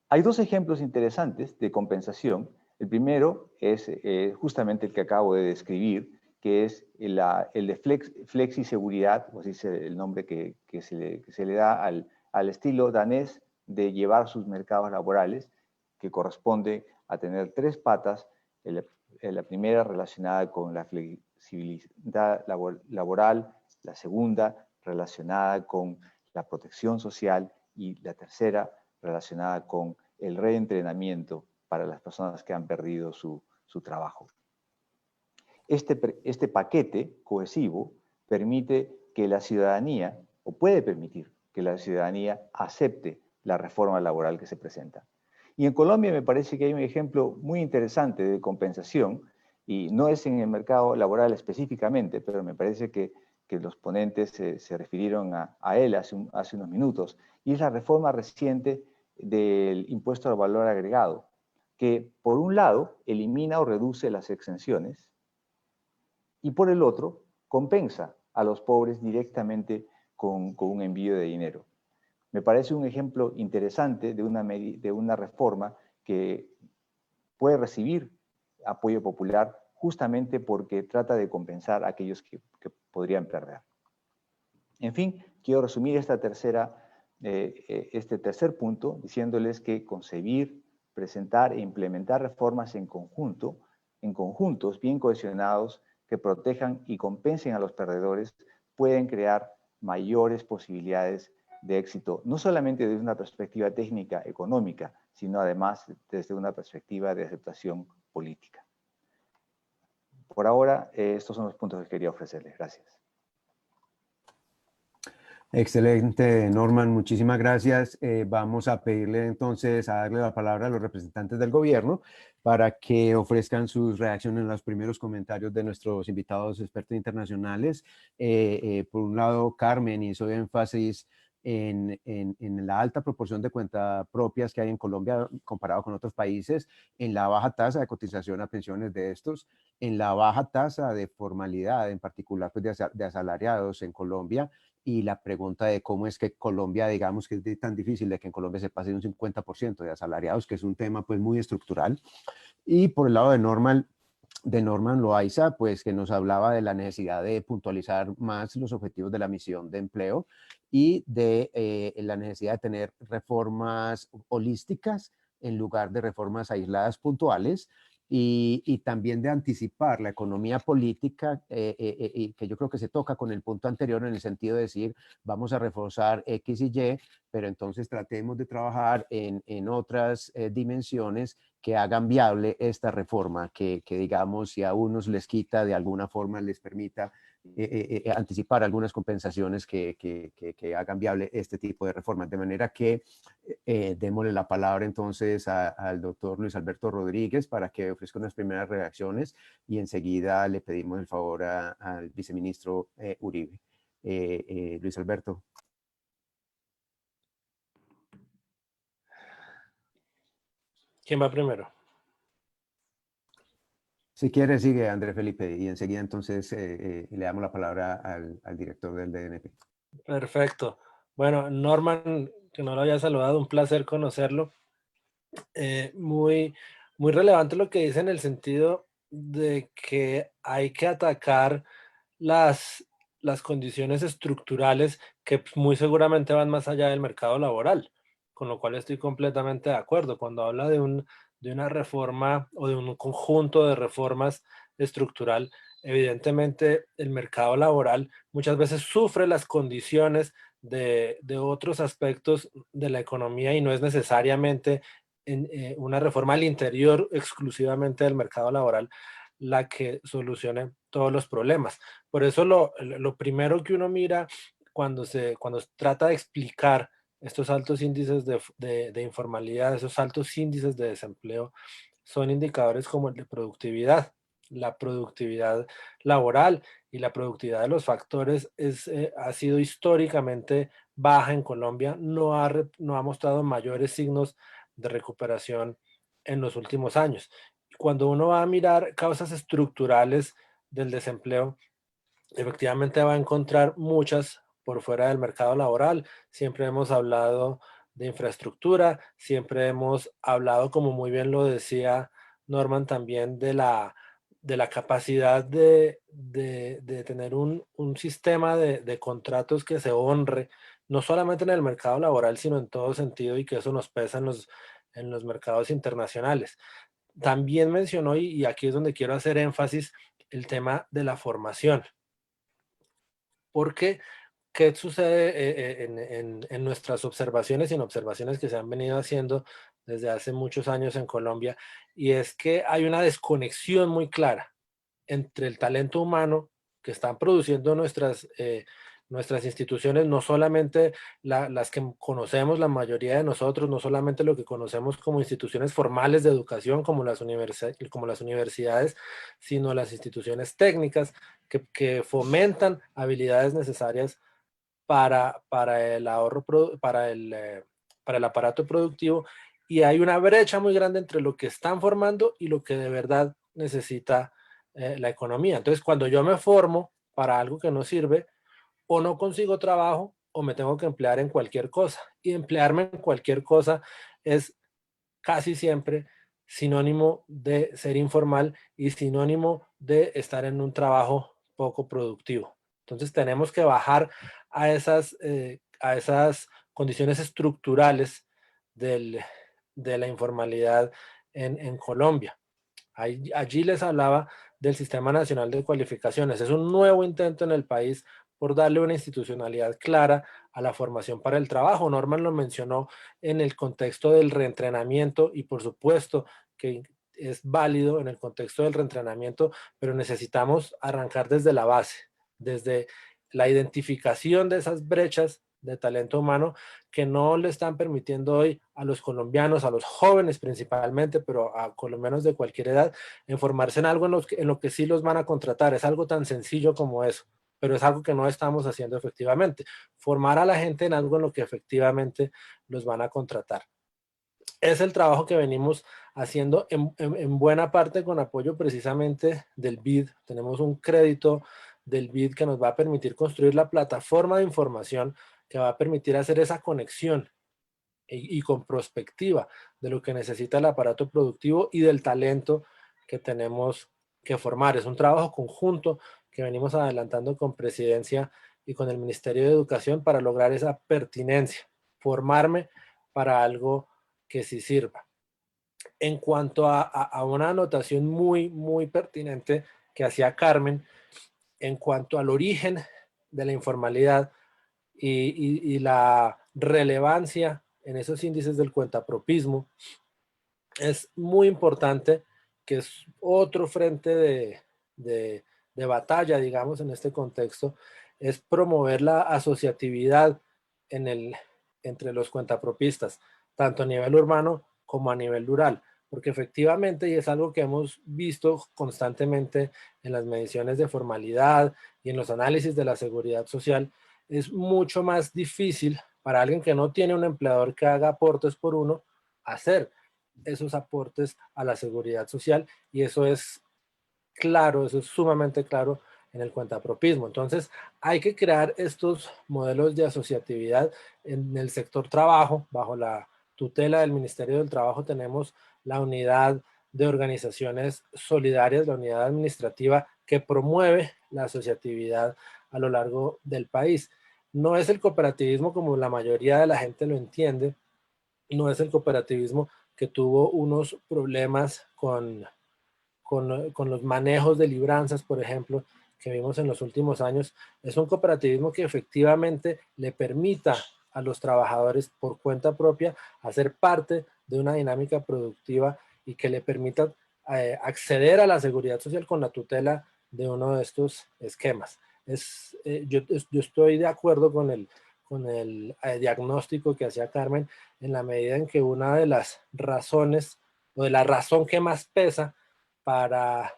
Hay dos ejemplos interesantes de compensación. El primero es justamente el que acabo de describir, que es el de flexiseguridad, o así es el nombre que se le da al estilo danés de llevar sus mercados laborales, que corresponde a tener tres patas. La primera relacionada con la flexibilidad laboral, la segunda relacionada con la protección social y la tercera relacionada con el reentrenamiento para las personas que han perdido su trabajo. Este paquete cohesivo permite que la ciudadanía, o puede permitir que la ciudadanía acepte la reforma laboral que se presenta. Y en Colombia me parece que hay un ejemplo muy interesante de compensación, y no es en el mercado laboral específicamente, pero me parece que los ponentes se refirieron a él hace unos minutos, y es la reforma reciente del impuesto al valor agregado, que por un lado elimina o reduce las exenciones, y por el otro compensa a los pobres directamente con un envío de dinero. Me parece un ejemplo interesante de una reforma que puede recibir apoyo popular justamente porque trata de compensar a aquellos que podrían perder. En fin, quiero resumir este tercer punto diciéndoles que concebir, presentar e implementar reformas en conjuntos bien cohesionados que protejan y compensen a los perdedores, pueden crear mayores posibilidades de éxito, no solamente desde una perspectiva técnica, económica, sino además desde una perspectiva de aceptación política. Por ahora, estos son los puntos que quería ofrecerles. Gracias. Excelente, Norman, muchísimas gracias. Vamos a pedirle entonces a darle la palabra a los representantes del gobierno para que ofrezcan sus reacciones en los primeros comentarios de nuestros invitados expertos internacionales. Por un lado, Carmen hizo énfasis en la alta proporción de cuentas propias que hay en Colombia comparado con otros países, en la baja tasa de cotización a pensiones de estos, en la baja tasa de formalidad, en particular pues, de asalariados en Colombia, y la pregunta de cómo es que Colombia, digamos que es tan difícil de que en Colombia se pase de un 50% de asalariados, que es un tema pues muy estructural. Y por el lado de Norman, Norman Loaiza, pues que nos hablaba de la necesidad de puntualizar más los objetivos de la misión de empleo y de la necesidad de tener reformas holísticas en lugar de reformas aisladas puntuales y también de anticipar la economía política, que yo creo que se toca con el punto anterior en el sentido de decir vamos a reforzar X y Y, pero entonces tratemos de trabajar en otras dimensiones que hagan viable esta reforma, que digamos si a unos les quita, de alguna forma les permita anticipar algunas compensaciones que hagan viable este tipo de reformas. De manera que démosle la palabra entonces al doctor Luis Alberto Rodríguez para que ofrezca unas primeras reacciones y enseguida le pedimos el favor al viceministro Uribe. Luis Alberto. ¿Quién va primero? Si quiere, sigue Andrés Felipe y enseguida entonces le damos la palabra al director del DNP. Perfecto. Bueno, Norman, que no lo había saludado, un placer conocerlo. Muy relevante lo que dice en el sentido de que hay que atacar las condiciones estructurales que muy seguramente van más allá del mercado laboral, con lo cual estoy completamente de acuerdo. Cuando habla de una reforma o de un conjunto de reformas estructural, evidentemente el mercado laboral muchas veces sufre las condiciones de otros aspectos de la economía y no es necesariamente una reforma al interior exclusivamente del mercado laboral la que solucione todos los problemas. Por eso lo primero que uno mira cuando trata de explicar estos altos índices de informalidad, esos altos índices de desempleo, son indicadores como el de productividad. La productividad laboral y la productividad de los factores ha sido históricamente baja en Colombia, no ha mostrado mayores signos de recuperación en los últimos años. Cuando uno va a mirar causas estructurales del desempleo, efectivamente va a encontrar muchas por fuera del mercado laboral. Siempre hemos hablado de infraestructura, siempre hemos hablado, como muy bien lo decía Norman, también de la capacidad de tener un sistema de contratos que se honre, no solamente en el mercado laboral, sino en todo sentido, y que eso nos pesa en los mercados internacionales. También mencionó, y aquí es donde quiero hacer énfasis, el tema de la formación. Porque, ¿qué sucede en nuestras observaciones y en observaciones que se han venido haciendo desde hace muchos años en Colombia? Y es que hay una desconexión muy clara entre el talento humano que están produciendo nuestras instituciones, no solamente las que conocemos la mayoría de nosotros, no solamente lo que conocemos como instituciones formales de educación como las universidades, sino las instituciones técnicas que fomentan habilidades necesarias para el ahorro, para el aparato productivo, y hay una brecha muy grande entre lo que están formando y lo que de verdad necesita la economía. Entonces, cuando yo me formo para algo que no sirve, o no consigo trabajo o me tengo que emplear en cualquier cosa. Y emplearme en cualquier cosa es casi siempre sinónimo de ser informal y sinónimo de estar en un trabajo poco productivo. Entonces tenemos que bajar a esas condiciones estructurales de la informalidad en Colombia. Allí les hablaba del Sistema Nacional de Cualificaciones. Es un nuevo intento en el país por darle una institucionalidad clara a la formación para el trabajo. Norman lo mencionó en el contexto del reentrenamiento y por supuesto que es válido en el contexto del reentrenamiento, pero necesitamos arrancar desde la base, desde la identificación de esas brechas de talento humano que no le están permitiendo hoy a los colombianos, a los jóvenes principalmente, pero a colombianos de cualquier edad, en formarse en algo en lo que sí los van a contratar. Es algo tan sencillo como eso, pero es algo que no estamos haciendo efectivamente. Formar a la gente en algo en lo que efectivamente los van a contratar. Es el trabajo que venimos haciendo en buena parte con apoyo precisamente del BID. Tenemos un crédito del BID que nos va a permitir construir la plataforma de información que va a permitir hacer esa conexión y con prospectiva de lo que necesita el aparato productivo y del talento que tenemos que formar. Es un trabajo conjunto que venimos adelantando con Presidencia y con el Ministerio de Educación para lograr esa pertinencia, formarme para algo que sí sirva. En cuanto a una anotación muy pertinente que hacía Carmen, en cuanto al origen de la informalidad y la relevancia en esos índices del cuentapropismo, es muy importante, que es otro frente de batalla, digamos, en este contexto, es promover la asociatividad entre los cuentapropistas, tanto a nivel urbano como a nivel rural, porque efectivamente, y es algo que hemos visto constantemente en las mediciones de formalidad y en los análisis de la seguridad social, es mucho más difícil para alguien que no tiene un empleador que haga aportes por uno, hacer esos aportes a la seguridad social, y eso es claro, eso es sumamente claro en el cuentapropismo. Entonces, hay que crear estos modelos de asociatividad en el sector trabajo. Bajo la tutela del Ministerio del Trabajo tenemos la unidad de organizaciones solidarias, la unidad administrativa que promueve la asociatividad a lo largo del país. No es el cooperativismo como la mayoría de la gente lo entiende, no es el cooperativismo que tuvo unos problemas con los manejos de libranzas, por ejemplo, que vimos en los últimos años. Es un cooperativismo que efectivamente le permita a los trabajadores por cuenta propia hacer parte de una dinámica productiva y que le permita acceder a la seguridad social con la tutela de uno de estos esquemas. Yo estoy de acuerdo con el diagnóstico que hacía Carmen, en la medida en que una de las razones, o de la razón que más pesa para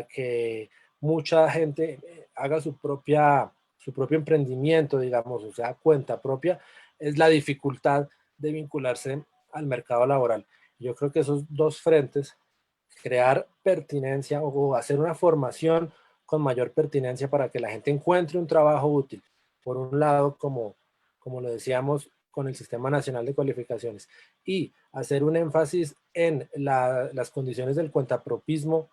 que mucha gente haga su propio emprendimiento, digamos, o sea, cuenta propia, es la dificultad de vincularse al mercado laboral. Yo creo que esos dos frentes, crear pertinencia o hacer una formación con mayor pertinencia para que la gente encuentre un trabajo útil, por un lado, como lo decíamos, con el Sistema Nacional de Cualificaciones, y hacer un énfasis en las condiciones del cuentapropismo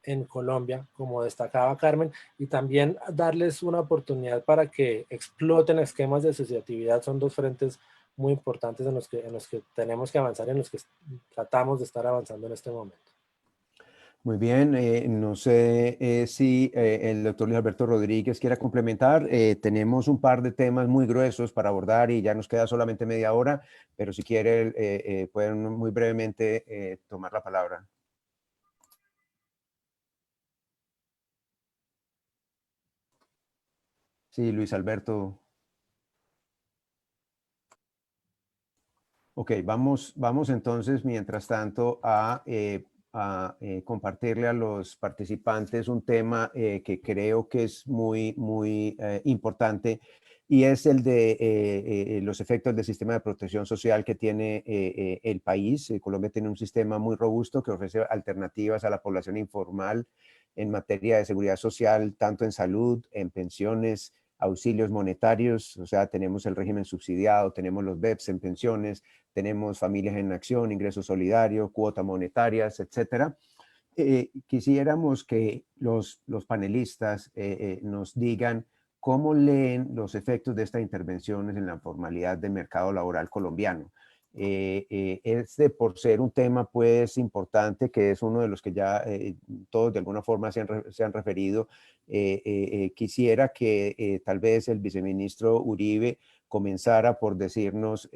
en Colombia, como destacaba Carmen, y también darles una oportunidad para que exploten esquemas de asociatividad. Son dos frentes muy importantes en los que tenemos que avanzar, en los que tratamos de estar avanzando en este momento. Muy bien, no sé si el doctor Luis Alberto Rodríguez quiera complementar. Tenemos un par de temas muy gruesos para abordar y ya nos queda solamente media hora, pero si quiere pueden muy brevemente tomar la palabra. Sí, Luis Alberto. Ok, vamos entonces, mientras tanto, a compartirle a los participantes un tema que creo que es muy importante, y es el de los efectos del sistema de protección social que tiene el país. Colombia tiene un sistema muy robusto que ofrece alternativas a la población informal en materia de seguridad social, tanto en salud, en pensiones, auxilios monetarios. O sea, tenemos el régimen subsidiado, tenemos los BEPS en pensiones, tenemos familias en acción, ingreso solidario, cuotas monetarias, etcétera. Quisiéramos que los panelistas nos digan cómo leen los efectos de estas intervenciones en la formalidad del mercado laboral colombiano. Por ser un tema pues importante, que es uno de los que ya todos de alguna forma se han referido, quisiera que tal vez el viceministro Uribe comenzara por decirnos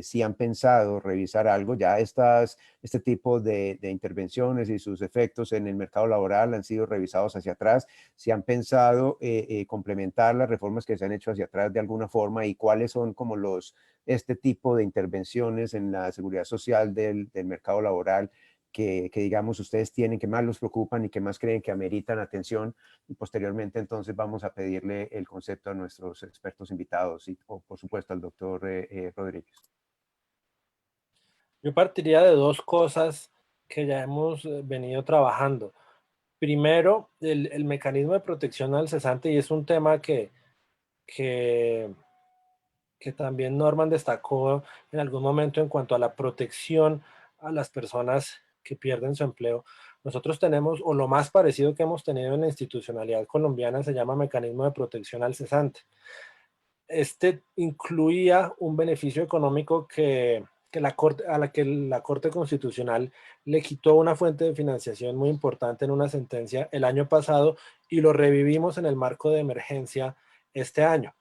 si han pensado revisar algo. Ya este tipo de intervenciones y sus efectos en el mercado laboral han sido revisados hacia atrás. Si han pensado complementar las reformas que se han hecho hacia atrás de alguna forma, y cuáles son como este tipo de intervenciones en la seguridad social del mercado laboral que digamos ustedes tienen, que más los preocupan y que más creen que ameritan atención. Y posteriormente entonces vamos a pedirle el concepto a nuestros expertos invitados y por supuesto al doctor Rodríguez. Yo partiría de dos cosas que ya hemos venido trabajando. Primero, el mecanismo de protección al cesante, y es un tema que también Norman destacó en algún momento en cuanto a la protección a las personas que pierden su empleo. nosotros tenemos, o lo más parecido que hemos tenido en la institucionalidad colombiana se llama mecanismo de protección al cesante. Este incluía un beneficio económico a la que la Corte Constitucional le quitó una fuente de financiación muy importante en una sentencia el año pasado y lo revivimos en el marco de emergencia este año.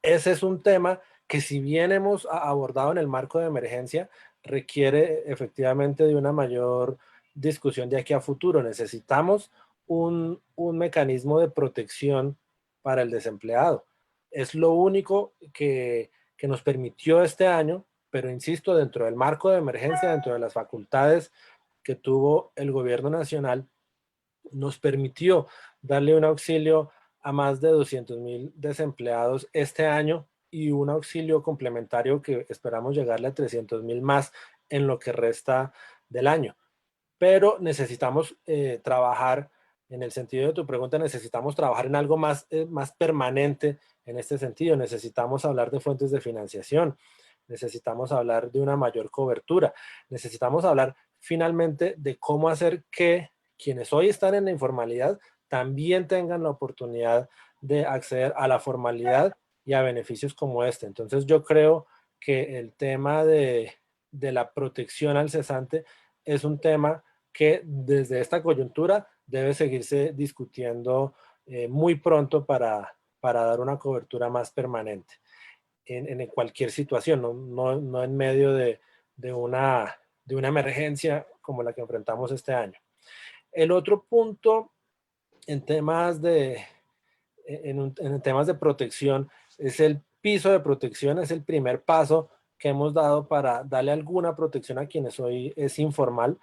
Ese es un tema que, si bien hemos abordado en el marco de emergencia, requiere efectivamente de una mayor discusión de aquí a futuro. Necesitamos un mecanismo de protección para el desempleado. Es lo único que nos permitió este año, pero insisto, dentro del marco de emergencia, dentro de las facultades que tuvo el gobierno nacional, nos permitió darle un auxilio a más de 200.000 desempleados este año y un auxilio complementario que esperamos llegarle a 300.000 más en lo que resta del año. Pero necesitamos trabajar, en el sentido de tu pregunta, necesitamos trabajar en algo más permanente en este sentido. Necesitamos hablar de fuentes de financiación, necesitamos hablar de una mayor cobertura, necesitamos hablar finalmente de cómo hacer que quienes hoy están en la informalidad también tengan la oportunidad de acceder a la formalidad y a beneficios como este. Entonces yo creo que el tema de la protección al cesante es un tema que desde esta coyuntura debe seguirse discutiendo muy pronto para dar una cobertura más permanente en cualquier situación, no en medio de una emergencia como la que enfrentamos este año. El otro punto en temas de protección es el piso de protección. Es el primer paso que hemos dado para darle alguna protección a quienes hoy es informal.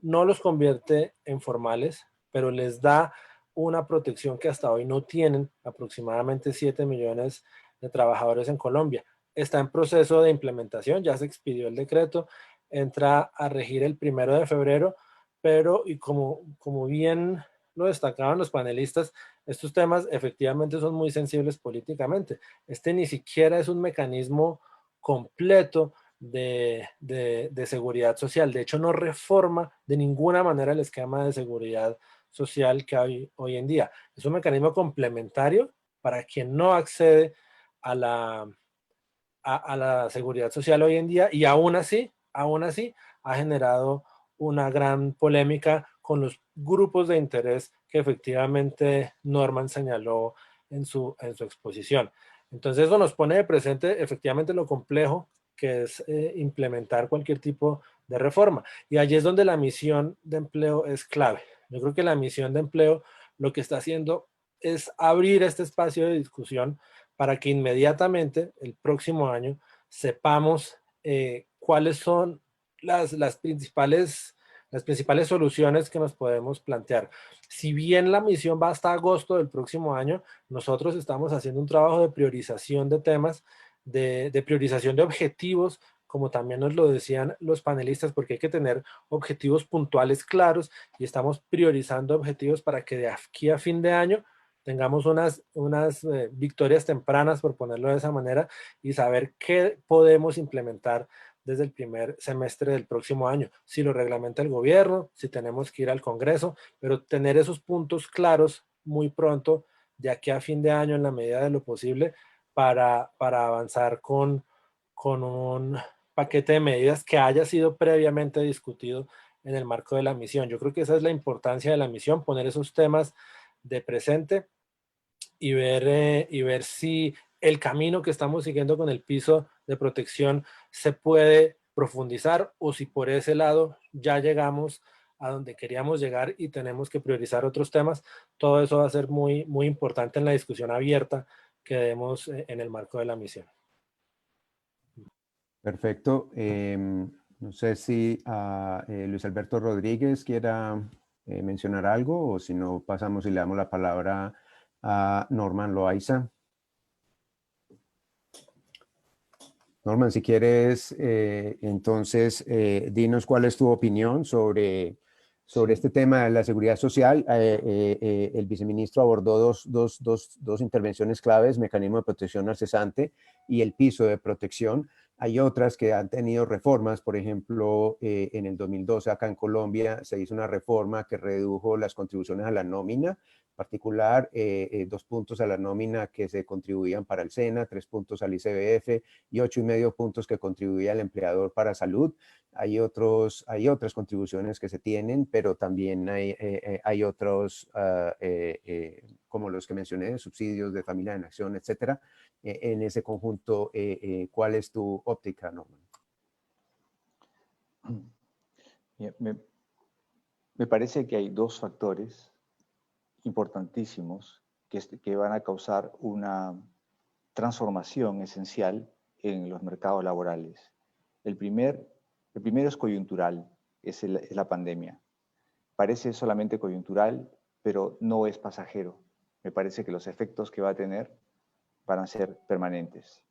No los convierte en formales, pero les da una protección que hasta hoy no tienen aproximadamente 7 millones de trabajadores en Colombia. Está en proceso de implementación, ya se expidió el decreto, entra a regir el 1 de febrero, pero y como bien lo destacaban los panelistas, estos temas efectivamente son muy sensibles políticamente. Este ni siquiera es un mecanismo completo de seguridad social. De hecho, no reforma de ninguna manera el esquema de seguridad social que hay hoy en día. Es un mecanismo complementario para quien no accede a la seguridad social hoy en día, y aún así ha generado una gran polémica con los grupos de interés que efectivamente Norman señaló en su exposición. Entonces eso nos pone de presente efectivamente lo complejo que es implementar cualquier tipo de reforma. Y allí es donde la misión de empleo es clave. Yo creo que la misión de empleo lo que está haciendo es abrir este espacio de discusión para que inmediatamente el próximo año sepamos cuáles son las principales soluciones que nos podemos plantear. Si bien la misión va hasta agosto del próximo año, nosotros estamos haciendo un trabajo de priorización de temas, de priorización de objetivos, como también nos lo decían los panelistas, porque hay que tener objetivos puntuales claros, y estamos priorizando objetivos para que de aquí a fin de año tengamos unas victorias tempranas, por ponerlo de esa manera, y saber qué podemos implementar desde el primer semestre del próximo año. Si lo reglamenta el gobierno, si tenemos que ir al Congreso, pero tener esos puntos claros muy pronto, de aquí a fin de año, en la medida de lo posible, para avanzar con un paquete de medidas que haya sido previamente discutido en el marco de la misión. Yo creo que esa es la importancia de la misión, poner esos temas de presente y ver si el camino que estamos siguiendo con el piso de protección se puede profundizar, o si por ese lado ya llegamos a donde queríamos llegar y tenemos que priorizar otros temas. Todo eso va a ser muy, muy importante en la discusión abierta que demos en el marco de la misión. Perfecto. No sé si Luis Alberto Rodríguez quiera mencionar algo, o si no pasamos y le damos la palabra a Norman Loaiza. Norman, si quieres, entonces, dinos cuál es tu opinión sobre este tema de la seguridad social. El viceministro abordó dos intervenciones claves: mecanismo de protección al cesante y el piso de protección. Hay otras que han tenido reformas, por ejemplo, en el 2012 acá en Colombia se hizo una reforma que redujo las contribuciones a la nómina, en particular 2 puntos a la nómina que se contribuían para el SENA, 3 puntos al ICBF y 8,5 puntos que contribuía el empleador para salud. Hay otras contribuciones que se tienen, pero también hay otros, como los que mencioné, subsidios de familia en acción, etcétera. En ese conjunto, ¿cuál es tu óptica, Norman? Me parece que hay 2 factores importantísimos que van a causar una transformación esencial en los mercados laborales. El primero es coyuntural, es la pandemia. Parece solamente coyuntural, pero no es pasajero. Me parece que los efectos que va a tener van a ser permanentes.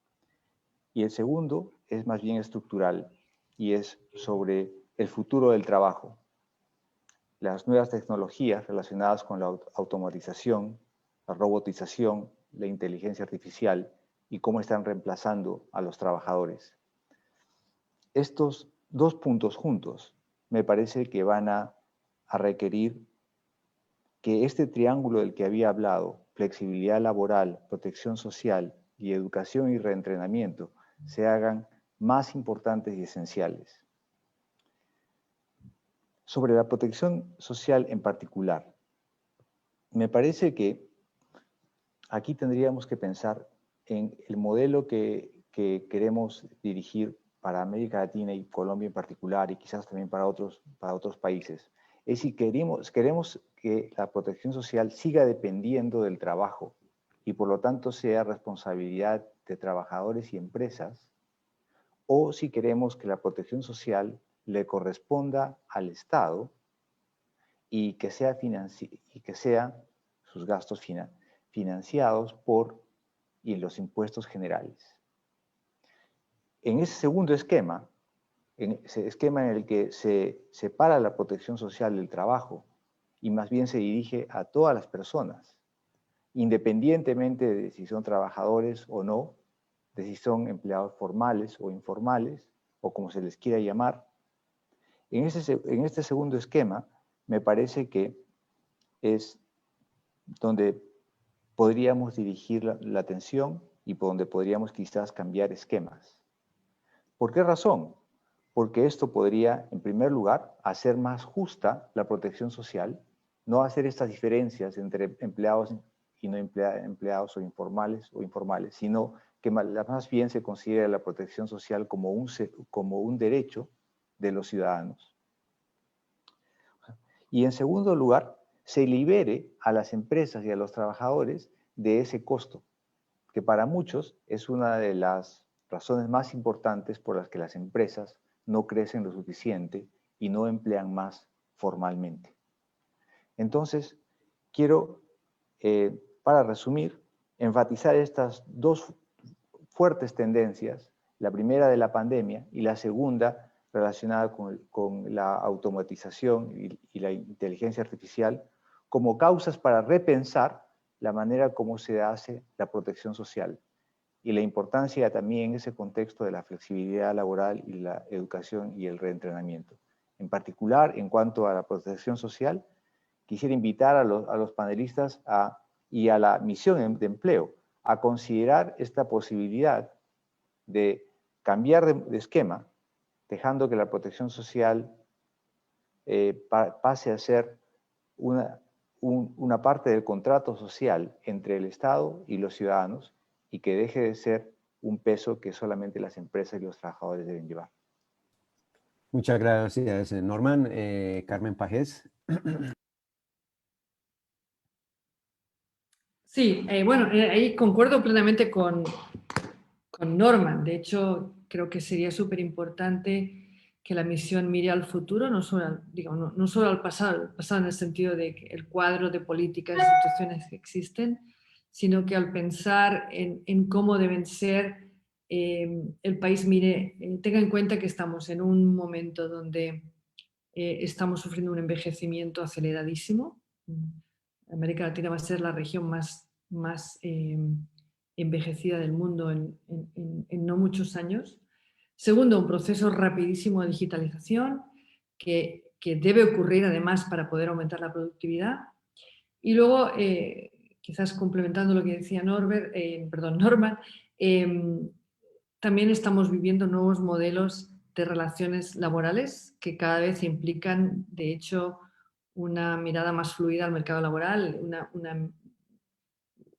Y el segundo es más bien estructural y es sobre el futuro del trabajo. Las nuevas tecnologías relacionadas con la automatización, la robotización, la inteligencia artificial y cómo están reemplazando a los trabajadores. Estos 2 puntos juntos me parece que van a requerir que este triángulo del que había hablado, flexibilidad laboral, protección social y educación y reentrenamiento, se hagan más importantes y esenciales. Sobre la protección social en particular, me parece que aquí tendríamos que pensar en el modelo que queremos dirigir para América Latina y Colombia en particular, y quizás también para otros países. Es si queremos que la protección social siga dependiendo del trabajo y por lo tanto sea responsabilidad de trabajadores y empresas, o si queremos que la protección social le corresponda al Estado y que sea sus gastos financiados por los impuestos generales. En ese segundo esquema, en el que se separa la protección social del trabajo y más bien se dirige a todas las personas, independientemente de si son trabajadores o no, de si son empleados formales o informales, o como se les quiera llamar. En este segundo esquema, me parece que es donde podríamos dirigir la atención y por donde podríamos quizás cambiar esquemas. ¿Por qué razón? Porque esto podría, en primer lugar, hacer más justa la protección social, no hacer estas diferencias entre empleados y no empleados o informales, sino que más bien se considera la protección social como un derecho de los ciudadanos. Y en segundo lugar, se libere a las empresas y a los trabajadores de ese costo, que para muchos es una de las razones más importantes por las que las empresas no crecen lo suficiente y no emplean más formalmente. Entonces, quiero, para resumir, enfatizar estas 2 fuertes tendencias, la primera de la pandemia y la segunda relacionada con la automatización y la inteligencia artificial, como causas para repensar la manera como se hace la protección social y la importancia también en ese contexto de la flexibilidad laboral y la educación y el reentrenamiento. En particular, en cuanto a la protección social, quisiera invitar a los panelistas y a la misión de empleo a considerar esta posibilidad de cambiar de esquema, dejando que la protección social pase a ser una parte del contrato social entre el Estado y los ciudadanos y que deje de ser un peso que solamente las empresas y los trabajadores deben llevar. Muchas gracias, Norman. Carmen Pajés. Sí, bueno, ahí concuerdo plenamente con Norman. De hecho, creo que sería súper importante que la misión mire al futuro, no solo al pasado en el sentido de que el cuadro de políticas e instituciones que existen, sino que al pensar en cómo deben ser, el país tenga en cuenta que estamos en un momento donde estamos sufriendo un envejecimiento aceleradísimo. América Latina va a ser la región más envejecida del mundo en no muchos años. Segundo, un proceso rapidísimo de digitalización que debe ocurrir además para poder aumentar la productividad. Y luego, quizás complementando lo que decía Norman, también estamos viviendo nuevos modelos de relaciones laborales que cada vez implican, de hecho, una mirada más fluida al mercado laboral,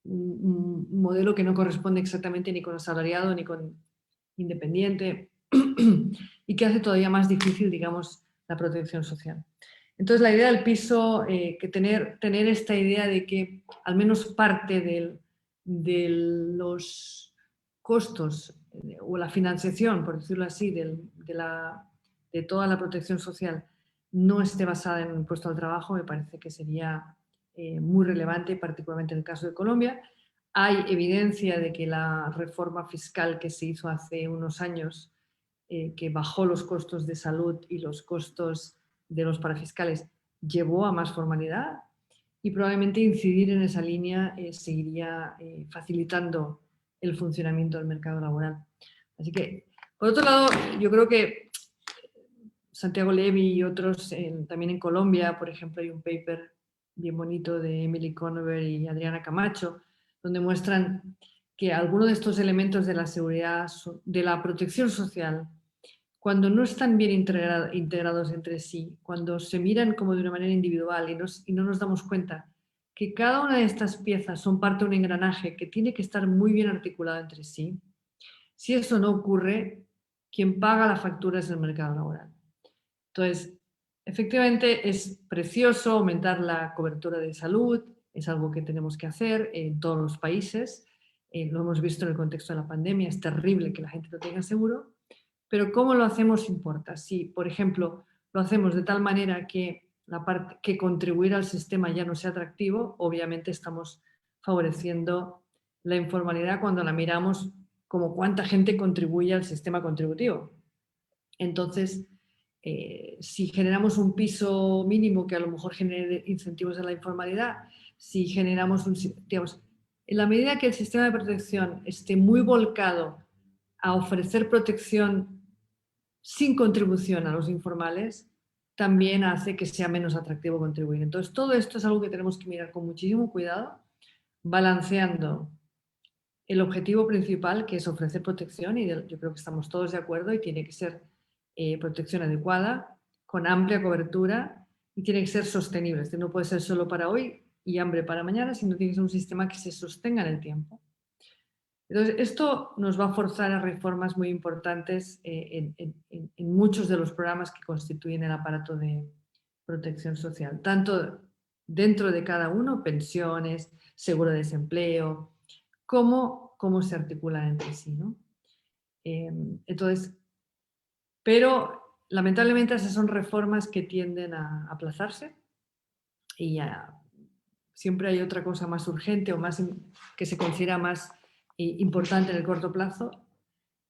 un modelo que no corresponde exactamente ni con asalariado ni con independiente y que hace todavía más difícil, digamos, la protección social. Entonces, la idea del piso, que tener esta idea de que al menos parte de los costos o la financiación, por decirlo así, de toda la protección social no esté basada en un impuesto al trabajo, me parece que sería muy relevante, particularmente en el caso de Colombia. Hay evidencia de que la reforma fiscal que se hizo hace unos años, que bajó los costos de salud y los costos de los parafiscales, llevó a más formalidad, y probablemente incidir en esa línea seguiría facilitando el funcionamiento del mercado laboral. Así que, por otro lado, yo creo que Santiago Levy y otros, también en Colombia, por ejemplo, hay un paper bien bonito de Emily Conover y Adriana Camacho, donde muestran que algunos de estos elementos de la seguridad, de la protección social, cuando no están bien integrados entre sí, cuando se miran como de una manera individual y no nos damos cuenta que cada una de estas piezas son parte de un engranaje que tiene que estar muy bien articulado entre sí, si eso no ocurre, quien paga la factura es el mercado laboral. Entonces, efectivamente es precioso aumentar la cobertura de salud, es algo que tenemos que hacer en todos los países, lo hemos visto en el contexto de la pandemia, es terrible que la gente no tenga seguro, pero cómo lo hacemos importa. Si, por ejemplo, lo hacemos de tal manera que contribuir al sistema ya no sea atractivo, obviamente estamos favoreciendo la informalidad cuando la miramos como cuánta gente contribuye al sistema contributivo. Entonces, si generamos un piso mínimo que a lo mejor genere incentivos a la informalidad, si generamos digamos, en la medida que el sistema de protección esté muy volcado a ofrecer protección sin contribución a los informales, también hace que sea menos atractivo contribuir. Entonces, todo esto es algo que tenemos que mirar con muchísimo cuidado, balanceando el objetivo principal, que es ofrecer protección, y yo creo que estamos todos de acuerdo, y tiene que ser protección adecuada, con amplia cobertura, y tiene que ser sostenible. Este no puede ser solo para hoy y hambre para mañana, sino tiene que ser un sistema que se sostenga en el tiempo. Entonces, esto nos va a forzar a reformas muy importantes en muchos de los programas que constituyen el aparato de protección social, tanto dentro de cada uno, pensiones, seguro de desempleo, como cómo se articulan entre sí, ¿no? Entonces, pero lamentablemente esas son reformas que tienden a aplazarse y siempre hay otra cosa más urgente o más que se considera más importante en el corto plazo,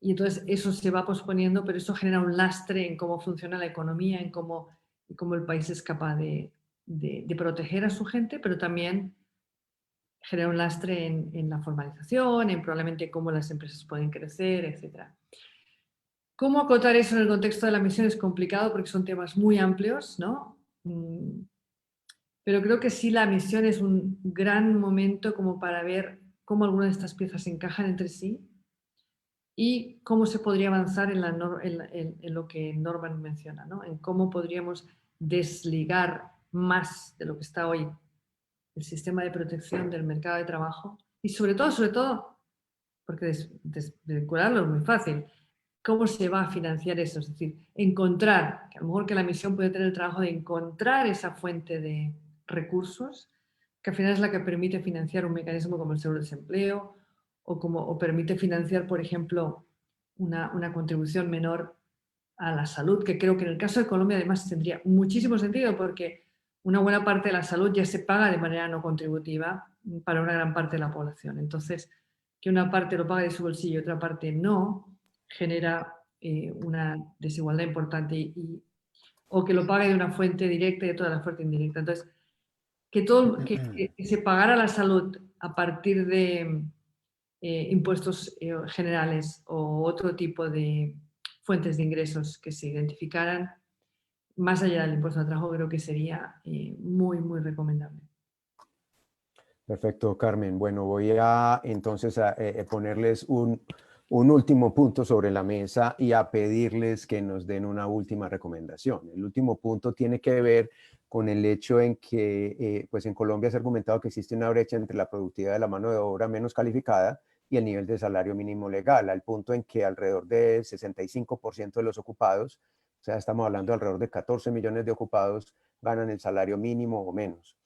y entonces eso se va posponiendo, pero eso genera un lastre en cómo funciona la economía, en cómo el país es capaz de proteger a su gente, pero también genera un lastre en la formalización, en probablemente cómo las empresas pueden crecer, etc. ¿Cómo acotar eso en el contexto de la misión? Es complicado porque son temas muy amplios, ¿no? Pero creo que sí, la misión es un gran momento como para ver cómo algunas de estas piezas se encajan entre sí y cómo se podría avanzar en lo que Norman menciona, ¿no? En cómo podríamos desligar más de lo que está hoy el sistema de protección del mercado de trabajo y sobre todo, porque desvincularlo es muy fácil, cómo se va a financiar eso, es decir, encontrar, que a lo mejor que la misión puede tener el trabajo de encontrar esa fuente de recursos, que al final es la que permite financiar un mecanismo como el seguro de desempleo o permite financiar, por ejemplo, una contribución menor a la salud, que creo que en el caso de Colombia además tendría muchísimo sentido porque una buena parte de la salud ya se paga de manera no contributiva para una gran parte de la población. Entonces, que una parte lo pague de su bolsillo y otra parte no, genera una desigualdad importante o que lo pague de una fuente directa y de toda la fuente indirecta. Entonces, que se pagara la salud a partir de impuestos generales o otro tipo de fuentes de ingresos que se identificaran. Más allá del impuesto al trabajo, creo que sería muy, muy recomendable. Perfecto, Carmen. Bueno, voy a entonces a ponerles un último punto sobre la mesa y a pedirles que nos den una última recomendación. El último punto tiene que ver con el hecho en que pues en Colombia se ha argumentado que existe una brecha entre la productividad de la mano de obra menos calificada y el nivel de salario mínimo legal, al punto en que alrededor del 65% de los ocupados, o sea, estamos hablando de alrededor de 14 millones de ocupados, ganan el salario mínimo o menos.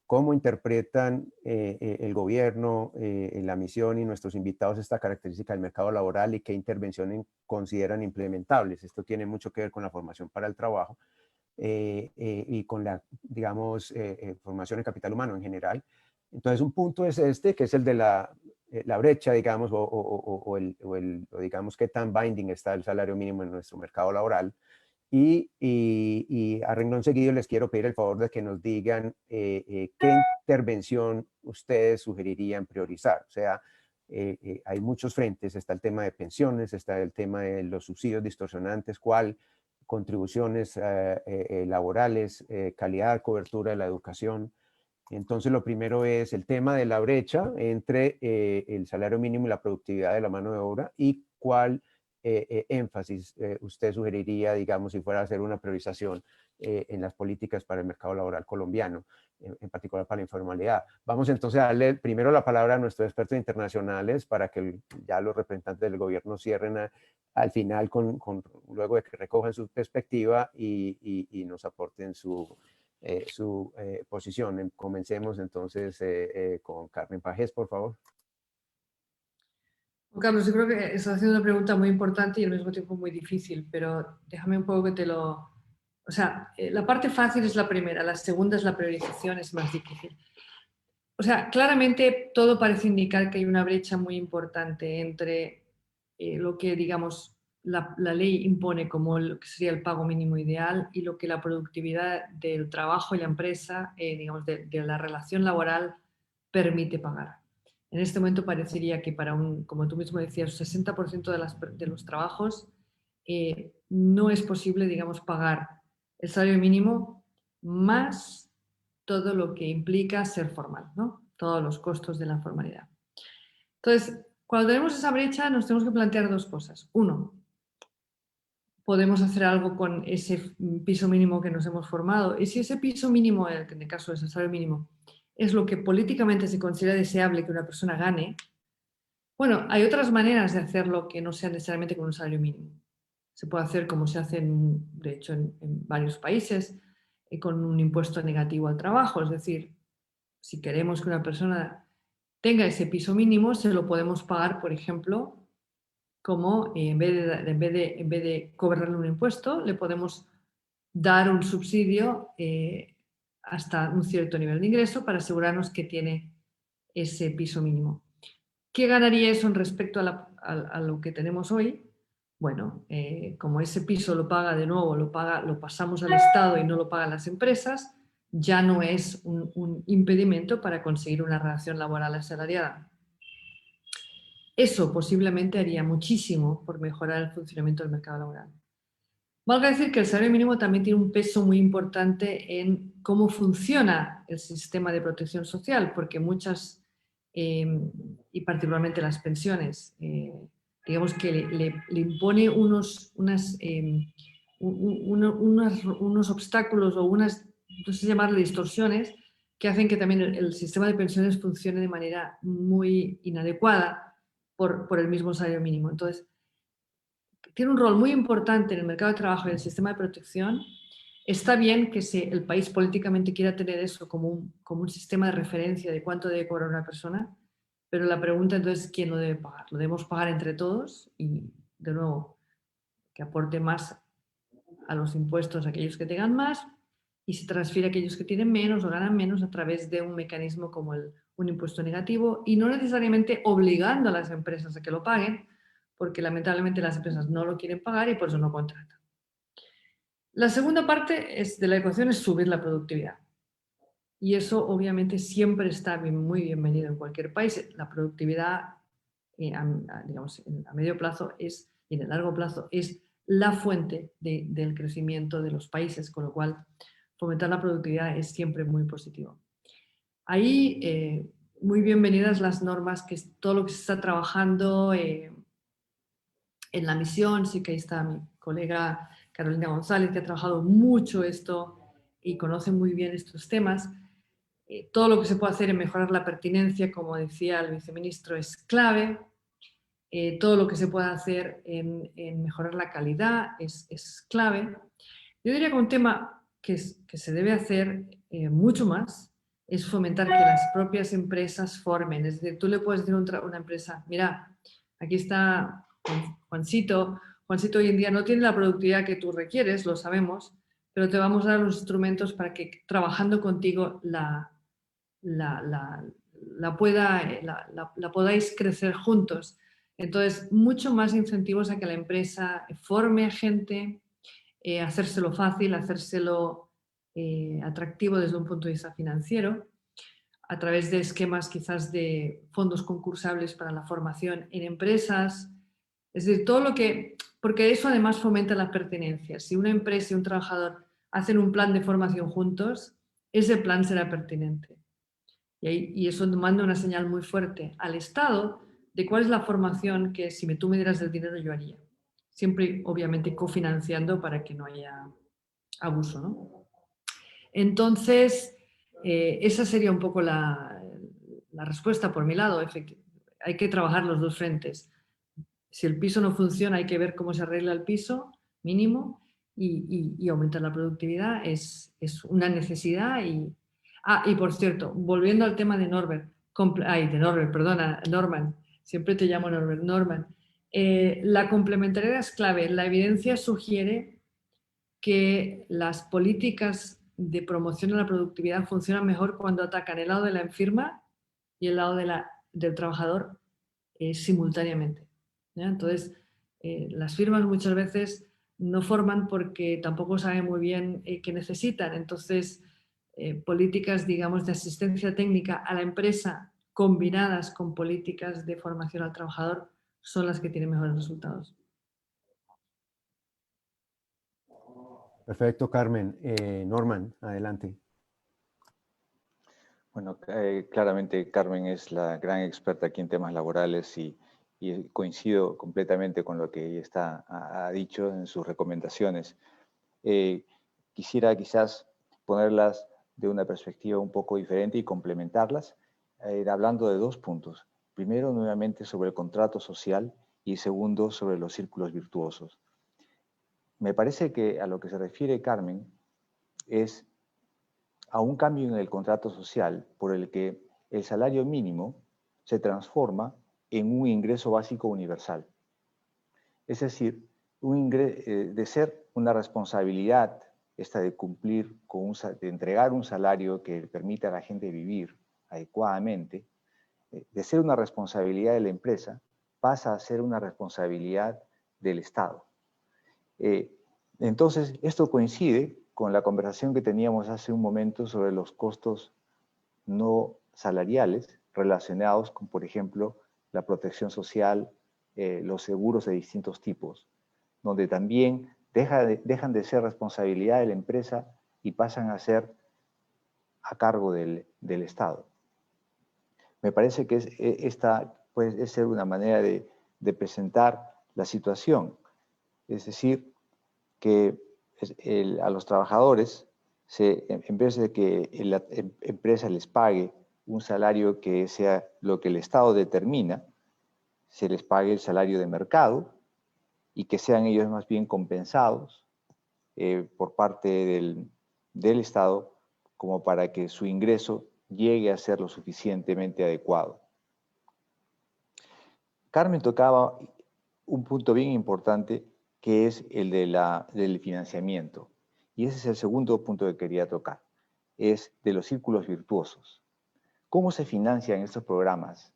¿Cómo interpretan el gobierno, la misión y nuestros invitados esta característica del mercado laboral y qué intervenciones consideran implementables? Esto tiene mucho que ver con la formación para el trabajo y con la, digamos, formación en capital humano en general. Entonces, un punto es este, que es el de la brecha, digamos, o digamos, qué tan binding está el salario mínimo en nuestro mercado laboral. Y a renglón seguido les quiero pedir el favor de que nos digan qué intervención ustedes sugerirían priorizar. O sea, hay muchos frentes, está el tema de pensiones, está el tema de los subsidios distorsionantes, cuál, contribuciones laborales, calidad, cobertura de la educación. Entonces, lo primero es el tema de la brecha entre el salario mínimo y la productividad de la mano de obra y cuál énfasis usted sugeriría, digamos, si fuera a hacer una priorización en las políticas para el mercado laboral colombiano, en particular para la informalidad. Vamos entonces a darle primero la palabra a nuestros expertos internacionales para que ya los representantes del gobierno cierren al final luego de que recojan su perspectiva y nos aporten su posición. Comencemos entonces con Carmen Pajés, por favor. Carlos, yo creo que estás haciendo una pregunta muy importante y al mismo tiempo muy difícil, pero déjame un poco que te lo... O sea, la parte fácil es la primera, la segunda es la priorización, es más difícil. O sea, claramente todo parece indicar que hay una brecha muy importante entre lo que, digamos, la ley impone como lo que sería el pago mínimo ideal y lo que la productividad del trabajo y la empresa, digamos, de la relación laboral permite pagar. En este momento parecería que para como tú mismo decías, 60% de los trabajos no es posible, digamos, pagar el salario mínimo más todo lo que implica ser formal, ¿no? Todos los costos de la formalidad. Entonces, cuando tenemos esa brecha nos tenemos que plantear dos cosas. Uno, podemos hacer algo con ese piso mínimo que nos hemos formado. Y si ese piso mínimo, en el caso de ese salario mínimo, es lo que políticamente se considera deseable que una persona gane, bueno, hay otras maneras de hacerlo que no sean necesariamente con un salario mínimo. Se puede hacer como se hace, de hecho, en varios países, con un impuesto negativo al trabajo. Es decir, si queremos que una persona tenga ese piso mínimo, se lo podemos pagar, por ejemplo, como en vez de cobrarle un impuesto, le podemos dar un subsidio hasta un cierto nivel de ingreso para asegurarnos que tiene ese piso mínimo. ¿Qué ganaría eso en respecto a lo que tenemos hoy? Bueno, como ese piso lo paga de nuevo, lo pasamos al Estado y no lo pagan las empresas, ya no es un impedimento para conseguir una relación laboral asalariada. Eso posiblemente haría muchísimo por mejorar el funcionamiento del mercado laboral. Valga decir que el salario mínimo también tiene un peso muy importante en cómo funciona el sistema de protección social, porque muchas, y particularmente las pensiones, digamos que le impone unos obstáculos o unas, no sé llamarle distorsiones, que hacen que también el sistema de pensiones funcione de manera muy inadecuada por el mismo salario mínimo. Entonces, tiene un rol muy importante en el mercado de trabajo y en el sistema de protección. Está bien que el país políticamente quiera tener eso como un sistema de referencia de cuánto debe cobrar una persona, pero la pregunta entonces es quién lo debe pagar. Lo debemos pagar entre todos y, de nuevo, que aporte más a los impuestos a aquellos que tengan más y se transfiere a aquellos que tienen menos o ganan menos a través de un mecanismo como un impuesto negativo y no necesariamente obligando a las empresas a que lo paguen, porque lamentablemente las empresas no lo quieren pagar y por eso no contratan. La segunda parte de la ecuación es subir la productividad. Y eso obviamente siempre está muy bienvenido en cualquier país. La productividad, digamos, a medio plazo y en el largo plazo es la fuente del crecimiento de los países, con lo cual fomentar la productividad es siempre muy positivo. Ahí, muy bienvenidas las normas, que es todo lo que se está trabajando en la misión. Sí que ahí está mi colega Carolina González, que ha trabajado mucho esto y conoce muy bien estos temas. Todo lo que se puede hacer en mejorar la pertinencia, como decía el viceministro, es clave. Todo lo que se pueda hacer en mejorar la calidad es clave. Yo diría que un tema que se debe hacer mucho más es fomentar que las propias empresas formen. Es decir, tú le puedes decir a una empresa, mira, aquí está Juancito. Juancito hoy en día no tiene la productividad que tú requieres, lo sabemos, pero te vamos a dar los instrumentos para que trabajando contigo la podáis crecer juntos. Entonces, mucho más incentivos a que la empresa forme a gente, hacérselo fácil, hacérselo atractivo desde un punto de vista financiero, a través de esquemas quizás de fondos concursables para la formación en empresas. Es decir, todo lo que... Porque eso además fomenta la pertenencia. Si una empresa y un trabajador hacen un plan de formación juntos, ese plan será pertinente. Y eso manda una señal muy fuerte al Estado de cuál es la formación que, si tú me dieras el dinero, yo haría. Siempre, obviamente, cofinanciando para que no haya abuso, ¿no? Entonces, esa sería un poco la respuesta por mi lado. Hay que trabajar los dos frentes. Si el piso no funciona, hay que ver cómo se arregla el piso, mínimo, y aumentar la productividad es una necesidad. Y por cierto, volviendo al tema de Norman, siempre te llamo Norman. La complementariedad es clave. La evidencia sugiere que las políticas de promoción de la productividad funcionan mejor cuando atacan el lado de la enferma y el lado del trabajador simultáneamente, ¿ya? Entonces, las firmas muchas veces no forman porque tampoco saben muy bien qué necesitan. Entonces, políticas, digamos, de asistencia técnica a la empresa combinadas con políticas de formación al trabajador son las que tienen mejores resultados. Perfecto, Carmen. Norman, adelante. Bueno, claramente Carmen es la gran experta aquí en temas laborales y coincido completamente con lo que ella ha dicho en sus recomendaciones. Quisiera quizás ponerlas de una perspectiva un poco diferente y complementarlas, hablando de dos puntos. Primero, nuevamente, sobre el contrato social y segundo, sobre los círculos virtuosos. Me parece que a lo que se refiere Carmen es a un cambio en el contrato social por el que el salario mínimo se transforma en un ingreso básico universal. Es decir, de ser una responsabilidad esta de cumplir, de entregar un salario que permita a la gente vivir adecuadamente, de ser una responsabilidad de la empresa, pasa a ser una responsabilidad del Estado. Entonces, esto coincide con la conversación que teníamos hace un momento sobre los costos no salariales relacionados con, por ejemplo, la protección social, los seguros de distintos tipos, donde también dejan de ser responsabilidad de la empresa y pasan a ser a cargo del Estado. Me parece que esta puede ser una manera de presentar la situación, es decir, que a los trabajadores, en vez de que la empresa les pague un salario que sea lo que el Estado determina, se les pague el salario de mercado y que sean ellos más bien compensados por parte del Estado como para que su ingreso llegue a ser lo suficientemente adecuado. Carmen tocaba un punto bien importante que es el del financiamiento. Y ese es el segundo punto que quería tocar, es de los círculos virtuosos. ¿Cómo se financian estos programas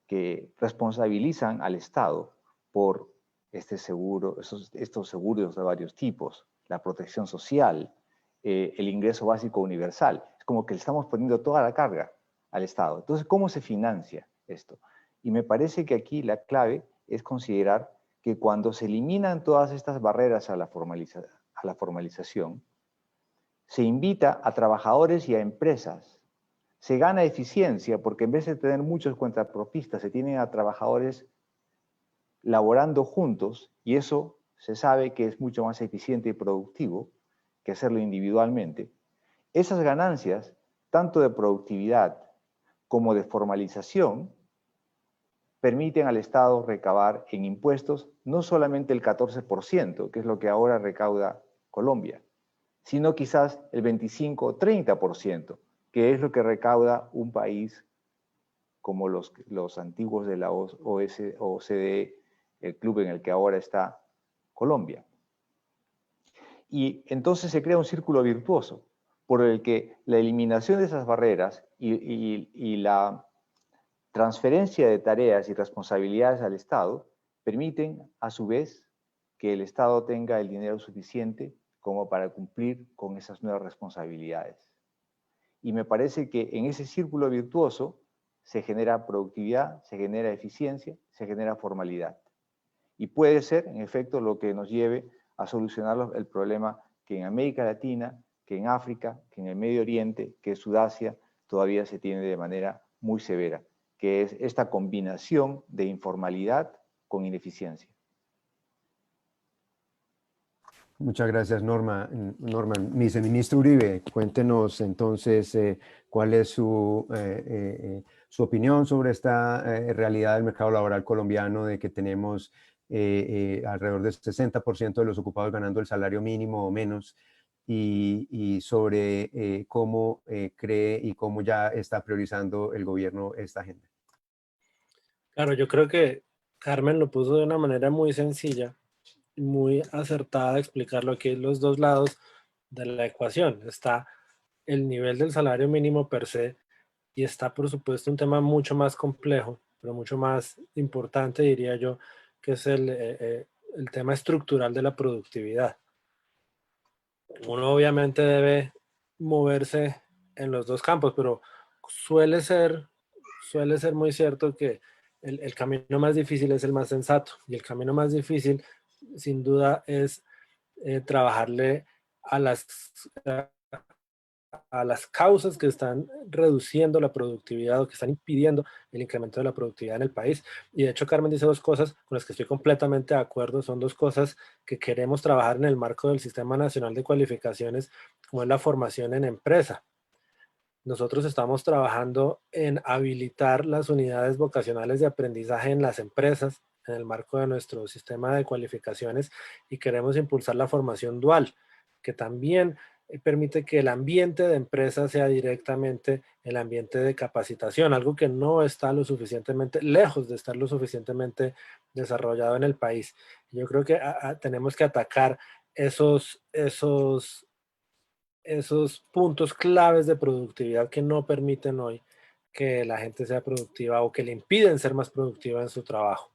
que responsabilizan al Estado por estos seguros de varios tipos, la protección social, el ingreso básico universal? Es como que le estamos poniendo toda la carga al Estado. Entonces, ¿cómo se financia esto? Y me parece que aquí la clave es considerar que cuando se eliminan todas estas barreras a la formalización, se invita a trabajadores y a empresas. Se gana eficiencia porque en vez de tener muchos contrapropistas, se tienen a trabajadores laborando juntos y eso se sabe que es mucho más eficiente y productivo que hacerlo individualmente. Esas ganancias, tanto de productividad como de formalización, permiten al Estado recabar en impuestos no solamente el 14%, que es lo que ahora recauda Colombia, sino quizás el 25 o 30%, que es lo que recauda un país como los antiguos de la OCDE, el club en el que ahora está Colombia. Y entonces se crea un círculo virtuoso, por el que la eliminación de esas barreras y la transferencia de tareas y responsabilidades al Estado permiten, a su vez, que el Estado tenga el dinero suficiente como para cumplir con esas nuevas responsabilidades. Y me parece que en ese círculo virtuoso se genera productividad, se genera eficiencia, se genera formalidad. Y puede ser, en efecto, lo que nos lleve a solucionar el problema que en América Latina, que en África, que en el Medio Oriente, que en Sudasia, todavía se tiene de manera muy severa, que es esta combinación de informalidad con ineficiencia. Muchas gracias, Norma. Viceministro Uribe, cuéntenos entonces cuál es su opinión sobre esta realidad del mercado laboral colombiano, de que tenemos alrededor del 60% de los ocupados ganando el salario mínimo o menos, y sobre cómo cree y cómo ya está priorizando el gobierno esta agenda. Claro, yo creo que Carmen lo puso de una manera muy sencilla, muy acertada de explicarlo. Aquí en los dos lados de la ecuación está el nivel del salario mínimo per se y está, por supuesto, un tema mucho más complejo, pero mucho más importante, diría yo, que es el tema estructural de la productividad. Uno obviamente debe moverse en los dos campos, pero suele ser muy cierto que el camino más difícil es el más sensato, y el camino más difícil sin duda es trabajarle a las causas que están reduciendo la productividad o que están impidiendo el incremento de la productividad en el país. Y de hecho Carmen dice dos cosas con las que estoy completamente de acuerdo. Son dos cosas que queremos trabajar en el marco del Sistema Nacional de Cualificaciones, como es la formación en empresa. Nosotros estamos trabajando en habilitar las unidades vocacionales de aprendizaje en las empresas en el marco de nuestro sistema de cualificaciones, y queremos impulsar la formación dual, que también permite que el ambiente de empresa sea directamente el ambiente de capacitación, algo que no está lo suficientemente, lejos de estar lo suficientemente desarrollado en el país. Yo creo que tenemos que atacar esos puntos claves de productividad que no permiten hoy que la gente sea productiva o que le impiden ser más productiva en su trabajo.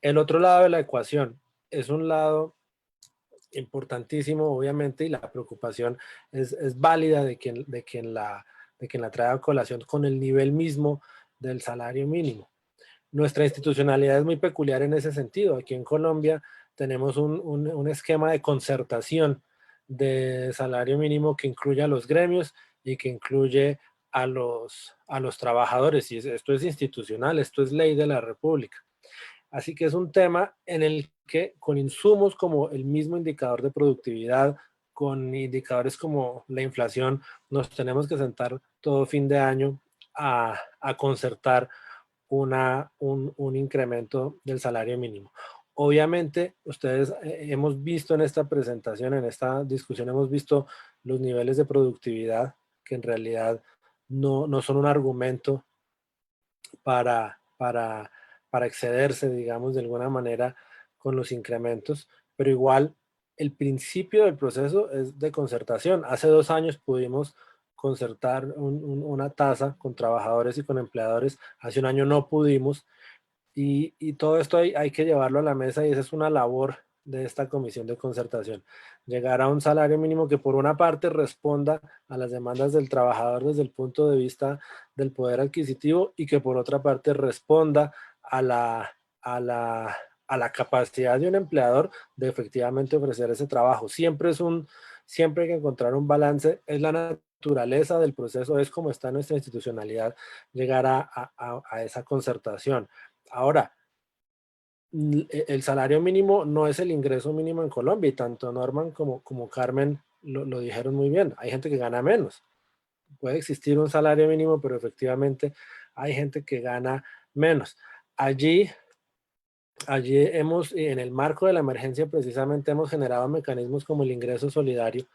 El otro lado de la ecuación es un lado importantísimo, obviamente, y la preocupación es válida de quien la trae a colación con el nivel mismo del salario mínimo. Nuestra institucionalidad es muy peculiar en ese sentido. Aquí en Colombia tenemos un esquema de concertación de salario mínimo que incluye a los gremios y que incluye a los trabajadores. Y esto es institucional, esto es ley de la República. Así que es un tema en el que, con insumos como el mismo indicador de productividad, con indicadores como la inflación, nos tenemos que sentar todo fin de año a concertar un incremento del salario mínimo. Obviamente, ustedes hemos visto en esta presentación, en esta discusión, hemos visto los niveles de productividad que en realidad no son un argumento para excederse, digamos, de alguna manera con los incrementos, pero igual el principio del proceso es de concertación. Hace 2 años pudimos concertar una tasa con trabajadores y con empleadores, hace 1 año no pudimos, y todo esto hay que llevarlo a la mesa, y esa es una labor de esta comisión de concertación, llegar a un salario mínimo que por una parte responda a las demandas del trabajador desde el punto de vista del poder adquisitivo, y que por otra parte responda a a la capacidad de un empleador de efectivamente ofrecer ese trabajo. Siempre hay que encontrar un balance, es la naturaleza del proceso, es como está nuestra institucionalidad, llegar a esa concertación. Ahora, el salario mínimo no es el ingreso mínimo en Colombia, y tanto Norman como Carmen lo dijeron muy bien. Hay gente que gana menos. Puede existir un salario mínimo, pero efectivamente hay gente que gana menos. Allí en el marco de la emergencia, precisamente hemos generado mecanismos como el ingreso solidario,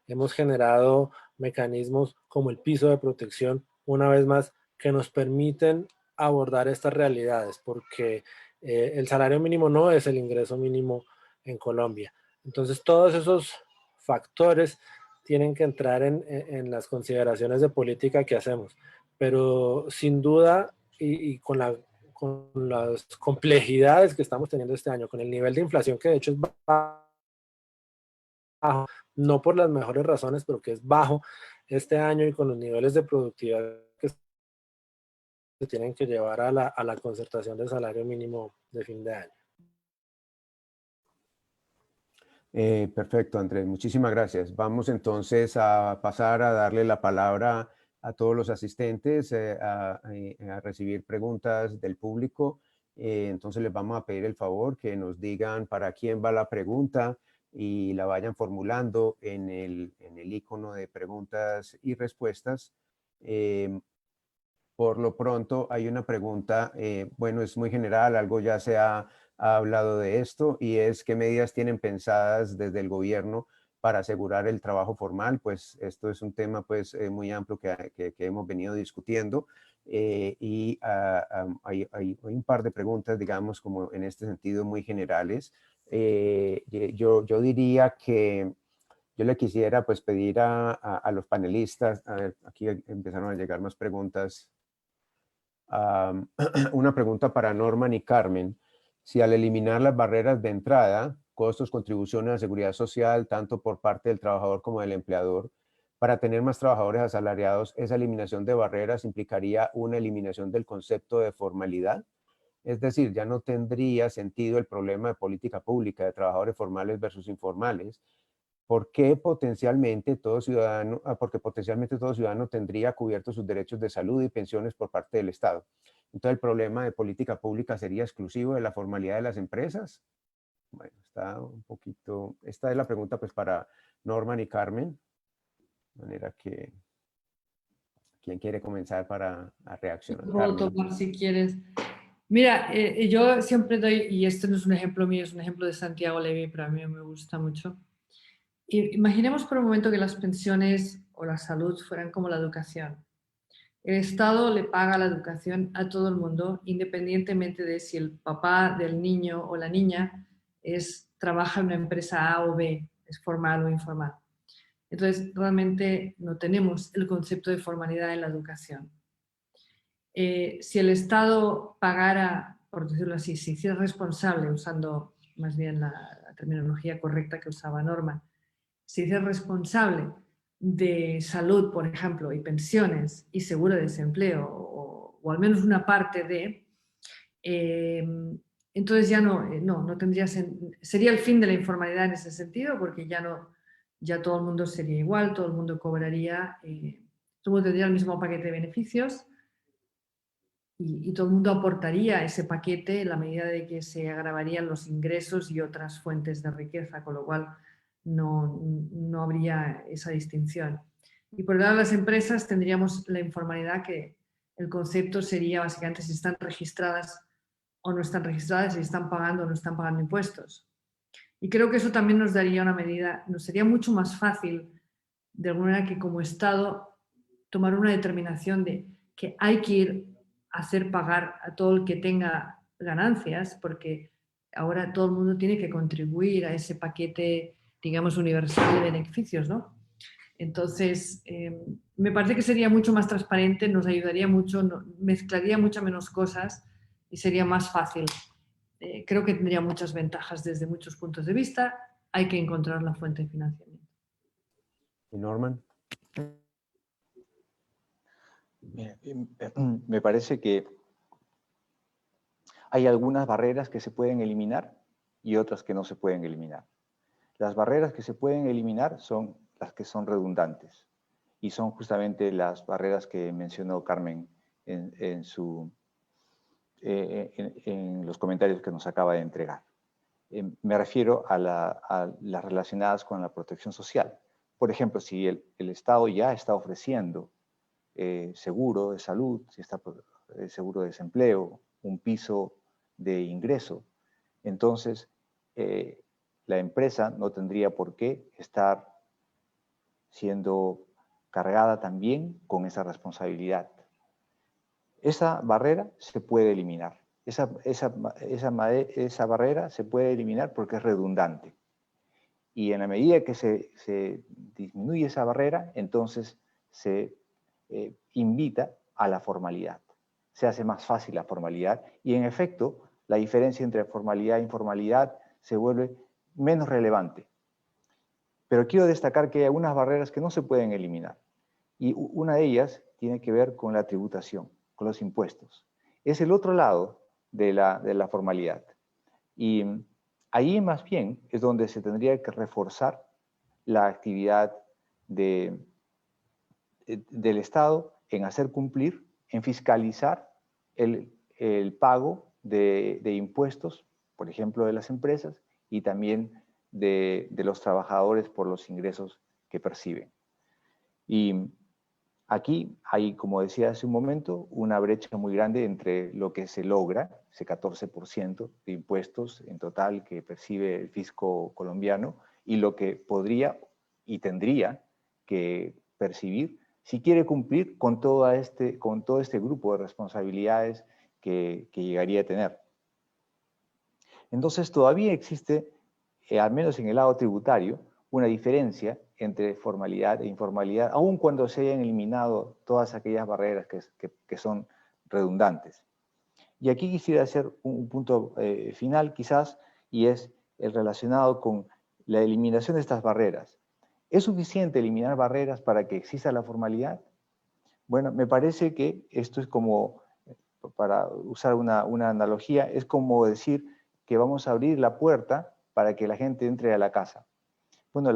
hemos generado mecanismos como el piso de protección, una vez más, que nos permiten abordar estas realidades, porque el salario mínimo no es el ingreso mínimo en Colombia. Entonces, todos esos factores tienen que entrar en las consideraciones de política que hacemos. Pero sin duda, y con las complejidades que estamos teniendo este año, con el nivel de inflación que de hecho es bajo, no por las mejores razones, pero que es bajo este año, y con los niveles de productividad que se tienen que llevar a la concertación del salario mínimo de fin de año. Perfecto, Andrés. Muchísimas gracias. Vamos entonces a pasar a darle la palabra a todos los asistentes a recibir preguntas del público. Entonces les vamos a pedir el favor que nos digan para quién va la pregunta y la vayan formulando en el icono de preguntas y respuestas. Por lo pronto hay una pregunta, bueno, es muy general, algo ya se ha hablado de esto, y es qué medidas tienen pensadas desde el gobierno para asegurar el trabajo formal. Pues esto es un tema pues muy amplio que hemos venido discutiendo, y hay un par de preguntas, digamos, como en este sentido muy generales. Yo diría que yo le quisiera pues pedir a los panelistas, a ver, aquí empezaron a llegar más preguntas. Una pregunta para Norman y Carmen: si al eliminar las barreras de entrada, costos, contribuciones a la seguridad social, tanto por parte del trabajador como del empleador, para tener más trabajadores asalariados, esa eliminación de barreras implicaría una eliminación del concepto de formalidad. Es decir, ya no tendría sentido el problema de política pública de trabajadores formales versus informales, porque potencialmente todo ciudadano tendría cubiertos sus derechos de salud y pensiones por parte del Estado. Entonces, ¿el problema de política pública sería exclusivo de la formalidad de las empresas? Bueno, está un poquito... Esta es la pregunta pues para Norman y Carmen. De manera que... ¿quién quiere comenzar para reaccionar? Puedo tomar si quieres. Mira, yo siempre doy, y esto no es un ejemplo mío, es un ejemplo de Santiago Levy, pero a mí me gusta mucho. Imaginemos por un momento que las pensiones o la salud fueran como la educación. El Estado le paga la educación a todo el mundo, independientemente de si el papá del niño o la niña trabaja en una empresa A o B, es formal o informal. Entonces, realmente no tenemos el concepto de formalidad en la educación. Si el Estado pagara, por decirlo así, si hiciera responsable, usando más bien la terminología correcta que usaba Norman, si hiciera responsable de salud, por ejemplo, y pensiones y seguro de desempleo, o al menos una parte de, entonces ya no tendría, sería el fin de la informalidad en ese sentido, porque ya todo el mundo sería igual, todo el mundo cobraría, todo el mundo tendría el mismo paquete de beneficios, y todo el mundo aportaría ese paquete en la medida de que se agravarían los ingresos y otras fuentes de riqueza, con lo cual no habría esa distinción. Y por el lado de las empresas tendríamos la informalidad, que el concepto sería básicamente si están registradas o no están registradas, si están pagando o no están pagando impuestos. Y creo que eso también nos daría una medida, nos sería mucho más fácil de alguna manera que como Estado tomar una determinación de que hay que ir a hacer pagar a todo el que tenga ganancias, porque ahora todo el mundo tiene que contribuir a ese paquete, digamos, universal de beneficios, ¿no? Entonces, me parece que sería mucho más transparente, nos ayudaría mucho, mezclaría muchas menos cosas y sería más fácil. Creo que tendría muchas ventajas desde muchos puntos de vista. Hay que encontrar la fuente de financiamiento. ¿Y Norman? Me parece que Hay algunas barreras que se pueden eliminar y otras que no se pueden eliminar. Las barreras que se pueden eliminar son las que son redundantes y son justamente las barreras que mencionó Carmen en los comentarios que nos acaba de entregar. Me refiero a las relacionadas con la protección social. Por ejemplo, si el Estado ya está ofreciendo seguro de salud, si está seguro de desempleo, un piso de ingreso, entonces la empresa no tendría por qué estar siendo cargada también con esa responsabilidad. Esa barrera se puede eliminar. Esa barrera se puede eliminar porque es redundante. Y en la medida que se disminuye esa barrera, entonces se invita a la formalidad. Se hace más fácil la formalidad y en efecto la diferencia entre formalidad e informalidad se vuelve menos relevante. Pero quiero destacar que hay algunas barreras que no se pueden eliminar. Y una de ellas tiene que ver con la tributación, con los impuestos. Es el otro lado de la formalidad. Y ahí más bien es donde se tendría que reforzar la actividad del Estado en hacer cumplir, en fiscalizar el pago de impuestos, por ejemplo, de las empresas y también de los trabajadores por los ingresos que perciben. Y aquí hay, como decía hace un momento, una brecha muy grande entre lo que se logra, ese 14% de impuestos en total que percibe el fisco colombiano, y lo que podría y tendría que percibir si quiere cumplir con todo este grupo de responsabilidades que llegaría a tener. Entonces todavía existe, al menos en el lado tributario, una diferencia entre formalidad e informalidad, aun cuando se hayan eliminado todas aquellas barreras que son redundantes. Y aquí quisiera hacer un punto final quizás, y es el relacionado con la eliminación de estas barreras. ¿Es suficiente eliminar barreras para que exista la formalidad? Bueno, me parece que esto es como, para usar una analogía, es como decir que vamos a abrir la puerta para que la gente entre a la casa. Bueno,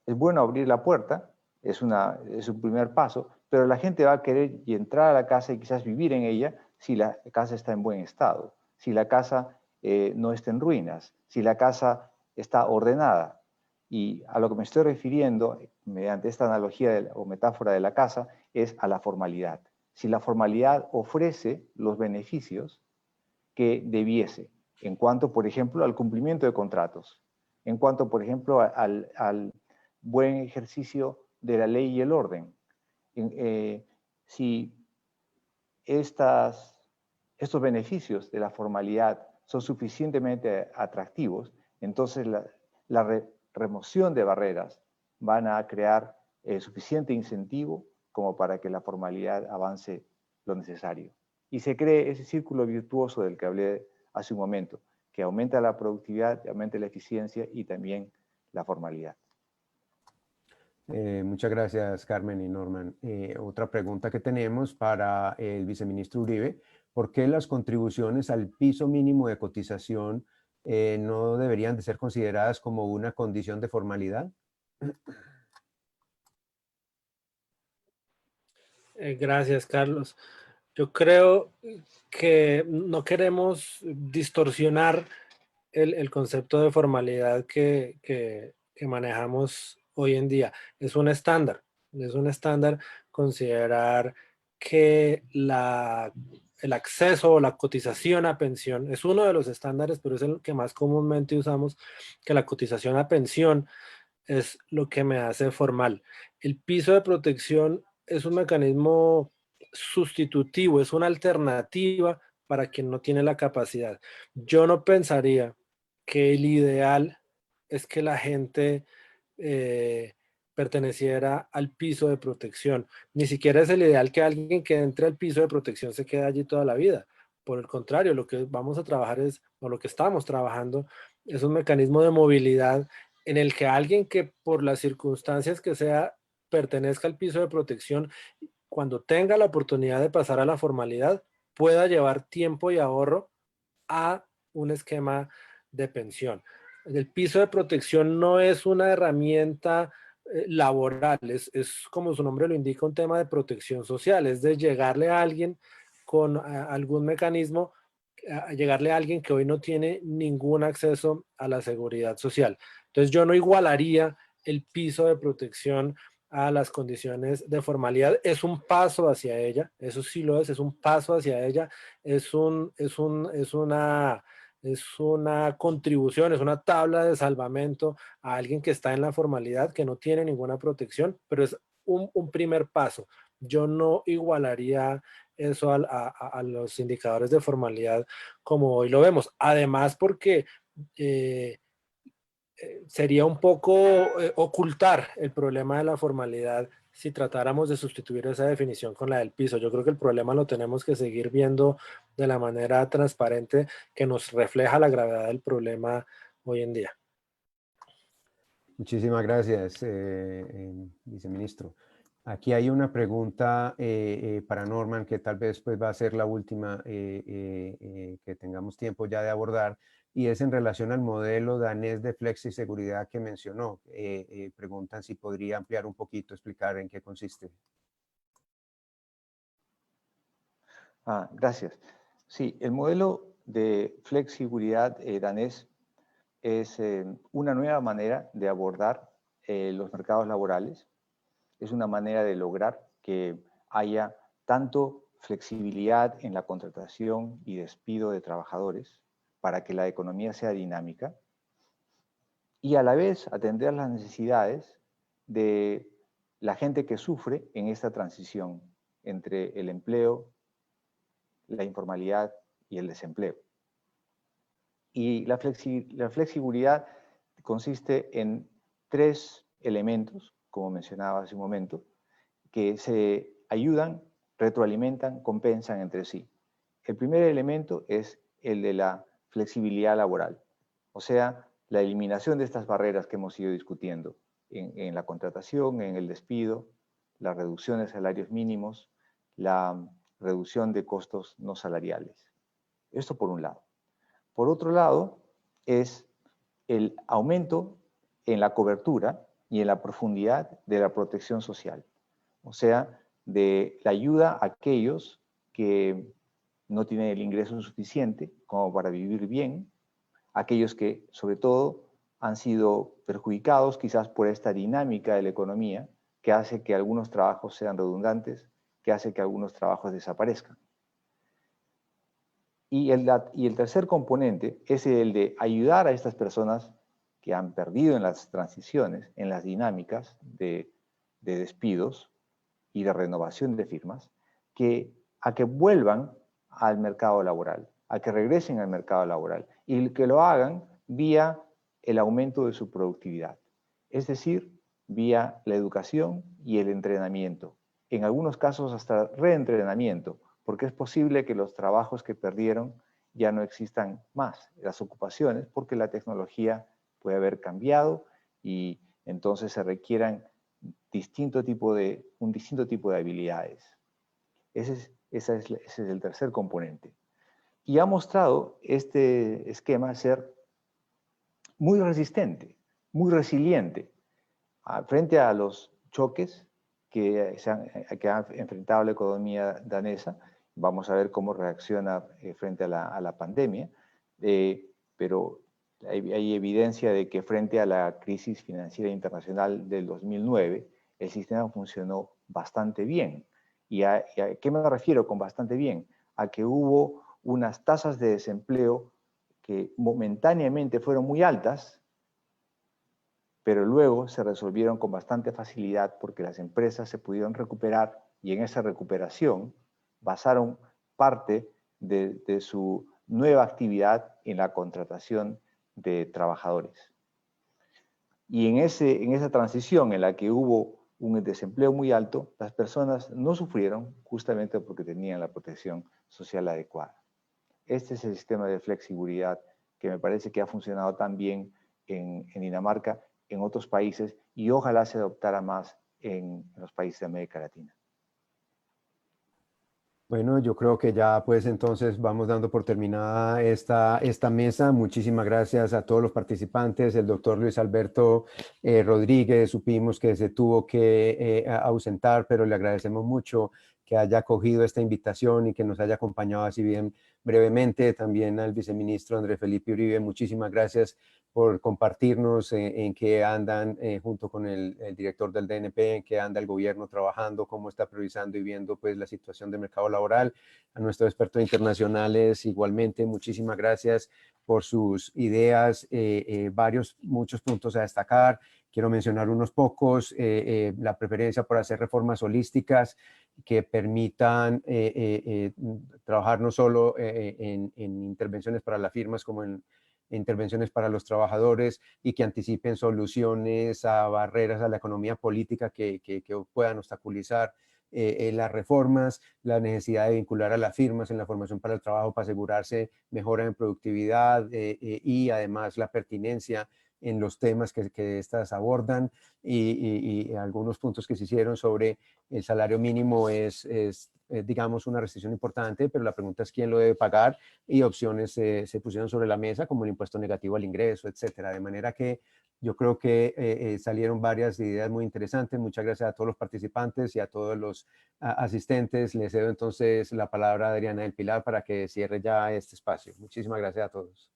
es bueno abrir la puerta, es un primer paso, pero la gente va a querer entrar a la casa y quizás vivir en ella si la casa está en buen estado, si la casa no está en ruinas, si la casa está ordenada. Y a lo que me estoy refiriendo, mediante esta analogía o metáfora de la casa, es a la formalidad. Si la formalidad ofrece los beneficios que debiese, en cuanto, por ejemplo, al cumplimiento de contratos, en cuanto, por ejemplo, al buen ejercicio de la ley y el orden. Si estos beneficios de la formalidad son suficientemente atractivos, entonces la remoción de barreras van a crear suficiente incentivo como para que la formalidad avance lo necesario. Y se cree ese círculo virtuoso del que hablé hace un momento, que aumenta la productividad, aumenta la eficiencia y también la formalidad. Muchas gracias, Carmen y Norman. Otra pregunta que tenemos para el viceministro Uribe: ¿por qué las contribuciones al piso mínimo de cotización no deberían de ser consideradas como una condición de formalidad? Gracias, Carlos. Yo creo que no queremos distorsionar el concepto de formalidad que manejamos hoy en día. Es un estándar considerar que el acceso o la cotización a pensión es uno de los estándares, pero es el que más comúnmente usamos, que la cotización a pensión es lo que me hace formal. El piso de protección es un mecanismo sustitutivo, es una alternativa para quien no tiene la capacidad. Yo no pensaría que el ideal es que la gente perteneciera al piso de protección. Ni siquiera es el ideal que alguien que entre al piso de protección se quede allí toda la vida. Por el contrario, lo que vamos a trabajar o lo que estamos trabajando, es un mecanismo de movilidad en el que alguien que por las circunstancias que sea pertenezca al piso de protección, cuando tenga la oportunidad de pasar a la formalidad, pueda llevar tiempo y ahorro a un esquema de pensión. El piso de protección no es una herramienta laboral, es como su nombre lo indica, un tema de protección social, es de llegarle a alguien con algún mecanismo, a llegarle a alguien que hoy no tiene ningún acceso a la seguridad social. Entonces yo no igualaría el piso de protección a las condiciones de formalidad. Es un paso hacia ella, eso sí lo es un paso hacia ella, es una contribución, es una tabla de salvamento a alguien que está en la formalidad, que no tiene ninguna protección, pero es un primer paso. Yo no igualaría eso a los indicadores de formalidad como hoy lo vemos. Además, porque sería un poco ocultar el problema de la formalidad si tratáramos de sustituir esa definición con la del piso. Yo creo que el problema lo tenemos que seguir viendo de la manera transparente que nos refleja la gravedad del problema hoy en día. Muchísimas gracias, viceministro. Aquí hay una pregunta para Norman, que tal vez pues, va a ser la última que tengamos tiempo ya de abordar, y es en relación al modelo danés de flexiseguridad que mencionó. Preguntan si podría ampliar un poquito, explicar en qué consiste. Gracias. Sí, el modelo de flexibilidad danés es una nueva manera de abordar los mercados laborales. Es una manera de lograr que haya tanto flexibilidad en la contratación y despido de trabajadores para que la economía sea dinámica y a la vez atender las necesidades de la gente que sufre en esta transición entre el empleo, la informalidad y el desempleo. Y la flexibilidad consiste en 3 elementos, como mencionaba hace un momento, que se ayudan, retroalimentan, compensan entre sí. El primer elemento es el de la flexibilidad laboral, o sea, la eliminación de estas barreras que hemos ido discutiendo en la contratación, en el despido, la reducción de salarios mínimos, la reducción de costos no salariales. Esto por un lado. Por otro lado, es el aumento en la cobertura y en la profundidad de la protección social. O sea, de la ayuda a aquellos que no tienen el ingreso suficiente como para vivir bien, aquellos que, sobre todo, han sido perjudicados quizás por esta dinámica de la economía que hace que algunos trabajos sean redundantes, que hace que algunos trabajos desaparezcan. Y el tercer componente es el de ayudar a estas personas que han perdido en las transiciones, en las dinámicas de despidos y de renovación de firmas, a que vuelvan al mercado laboral, a que regresen al mercado laboral y que lo hagan vía el aumento de su productividad, es decir, vía la educación y el entrenamiento, en algunos casos hasta reentrenamiento, porque es posible que los trabajos que perdieron ya no existan más, las ocupaciones, porque la tecnología puede haber cambiado y entonces se requieran un distinto tipo de habilidades. Ese es el tercer componente. Y ha mostrado este esquema ser muy resistente, muy resiliente frente a los choques que ha enfrentado la economía danesa. Vamos a ver cómo reacciona frente a la pandemia, pero hay evidencia de que frente a la crisis financiera internacional del 2009, el sistema funcionó bastante bien. ¿Y a qué me refiero con bastante bien? A que hubo unas tasas de desempleo que momentáneamente fueron muy altas, pero luego se resolvieron con bastante facilidad porque las empresas se pudieron recuperar y en esa recuperación basaron parte de su nueva actividad en la contratación de trabajadores. Y en esa transición en la que hubo un desempleo muy alto, las personas no sufrieron justamente porque tenían la protección social adecuada. Este es el sistema de flexibilidad que me parece que ha funcionado tan bien en Dinamarca, en otros países, y ojalá se adoptara más en los países de América Latina. Bueno, yo creo que ya pues entonces vamos dando por terminada esta mesa. Muchísimas gracias a todos los participantes. El doctor Luis Alberto Rodríguez, supimos que se tuvo que ausentar, pero le agradecemos mucho que haya acogido esta invitación y que nos haya acompañado así bien brevemente. También al viceministro Andrés Felipe Uribe, muchísimas gracias por compartirnos en qué andan junto con el director del DNP, en qué anda el gobierno trabajando, cómo está priorizando y viendo pues la situación del mercado laboral. A nuestros expertos internacionales igualmente, muchísimas gracias por sus ideas, muchos puntos a destacar. Quiero mencionar unos pocos, la preferencia por hacer reformas holísticas que permitan trabajar no solo en intervenciones para las firmas como en intervenciones para los trabajadores y que anticipen soluciones a barreras a la economía política que puedan obstaculizar las reformas, la necesidad de vincular a las firmas en la formación para el trabajo para asegurarse mejora en productividad y además la pertinencia en los temas que estas abordan y algunos puntos que se hicieron sobre el salario mínimo digamos, una restricción importante, pero la pregunta es quién lo debe pagar y opciones se pusieron sobre la mesa como el impuesto negativo al ingreso, etcétera. De manera que yo creo que salieron varias ideas muy interesantes. Muchas gracias a todos los participantes y a todos los asistentes. Les cedo entonces la palabra a Adriana del Pilar para que cierre ya este espacio. Muchísimas gracias a todos.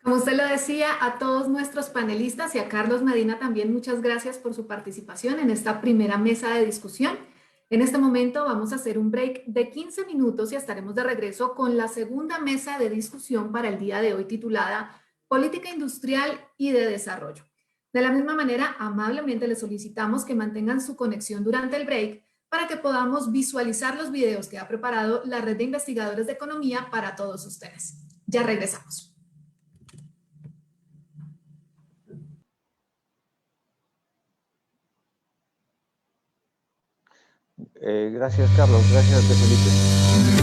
Como usted lo decía, a todos nuestros panelistas y a Carlos Medina también muchas gracias por su participación en esta primera mesa de discusión. En este momento vamos a hacer un break de 15 minutos y estaremos de regreso con la segunda mesa de discusión para el día de hoy titulada Política Industrial y de Desarrollo. De la misma manera, amablemente les solicitamos que mantengan su conexión durante el break para que podamos visualizar los videos que ha preparado la Red de Investigadores de Economía para todos ustedes. Ya regresamos. Gracias, Carlos. Gracias, Felipe.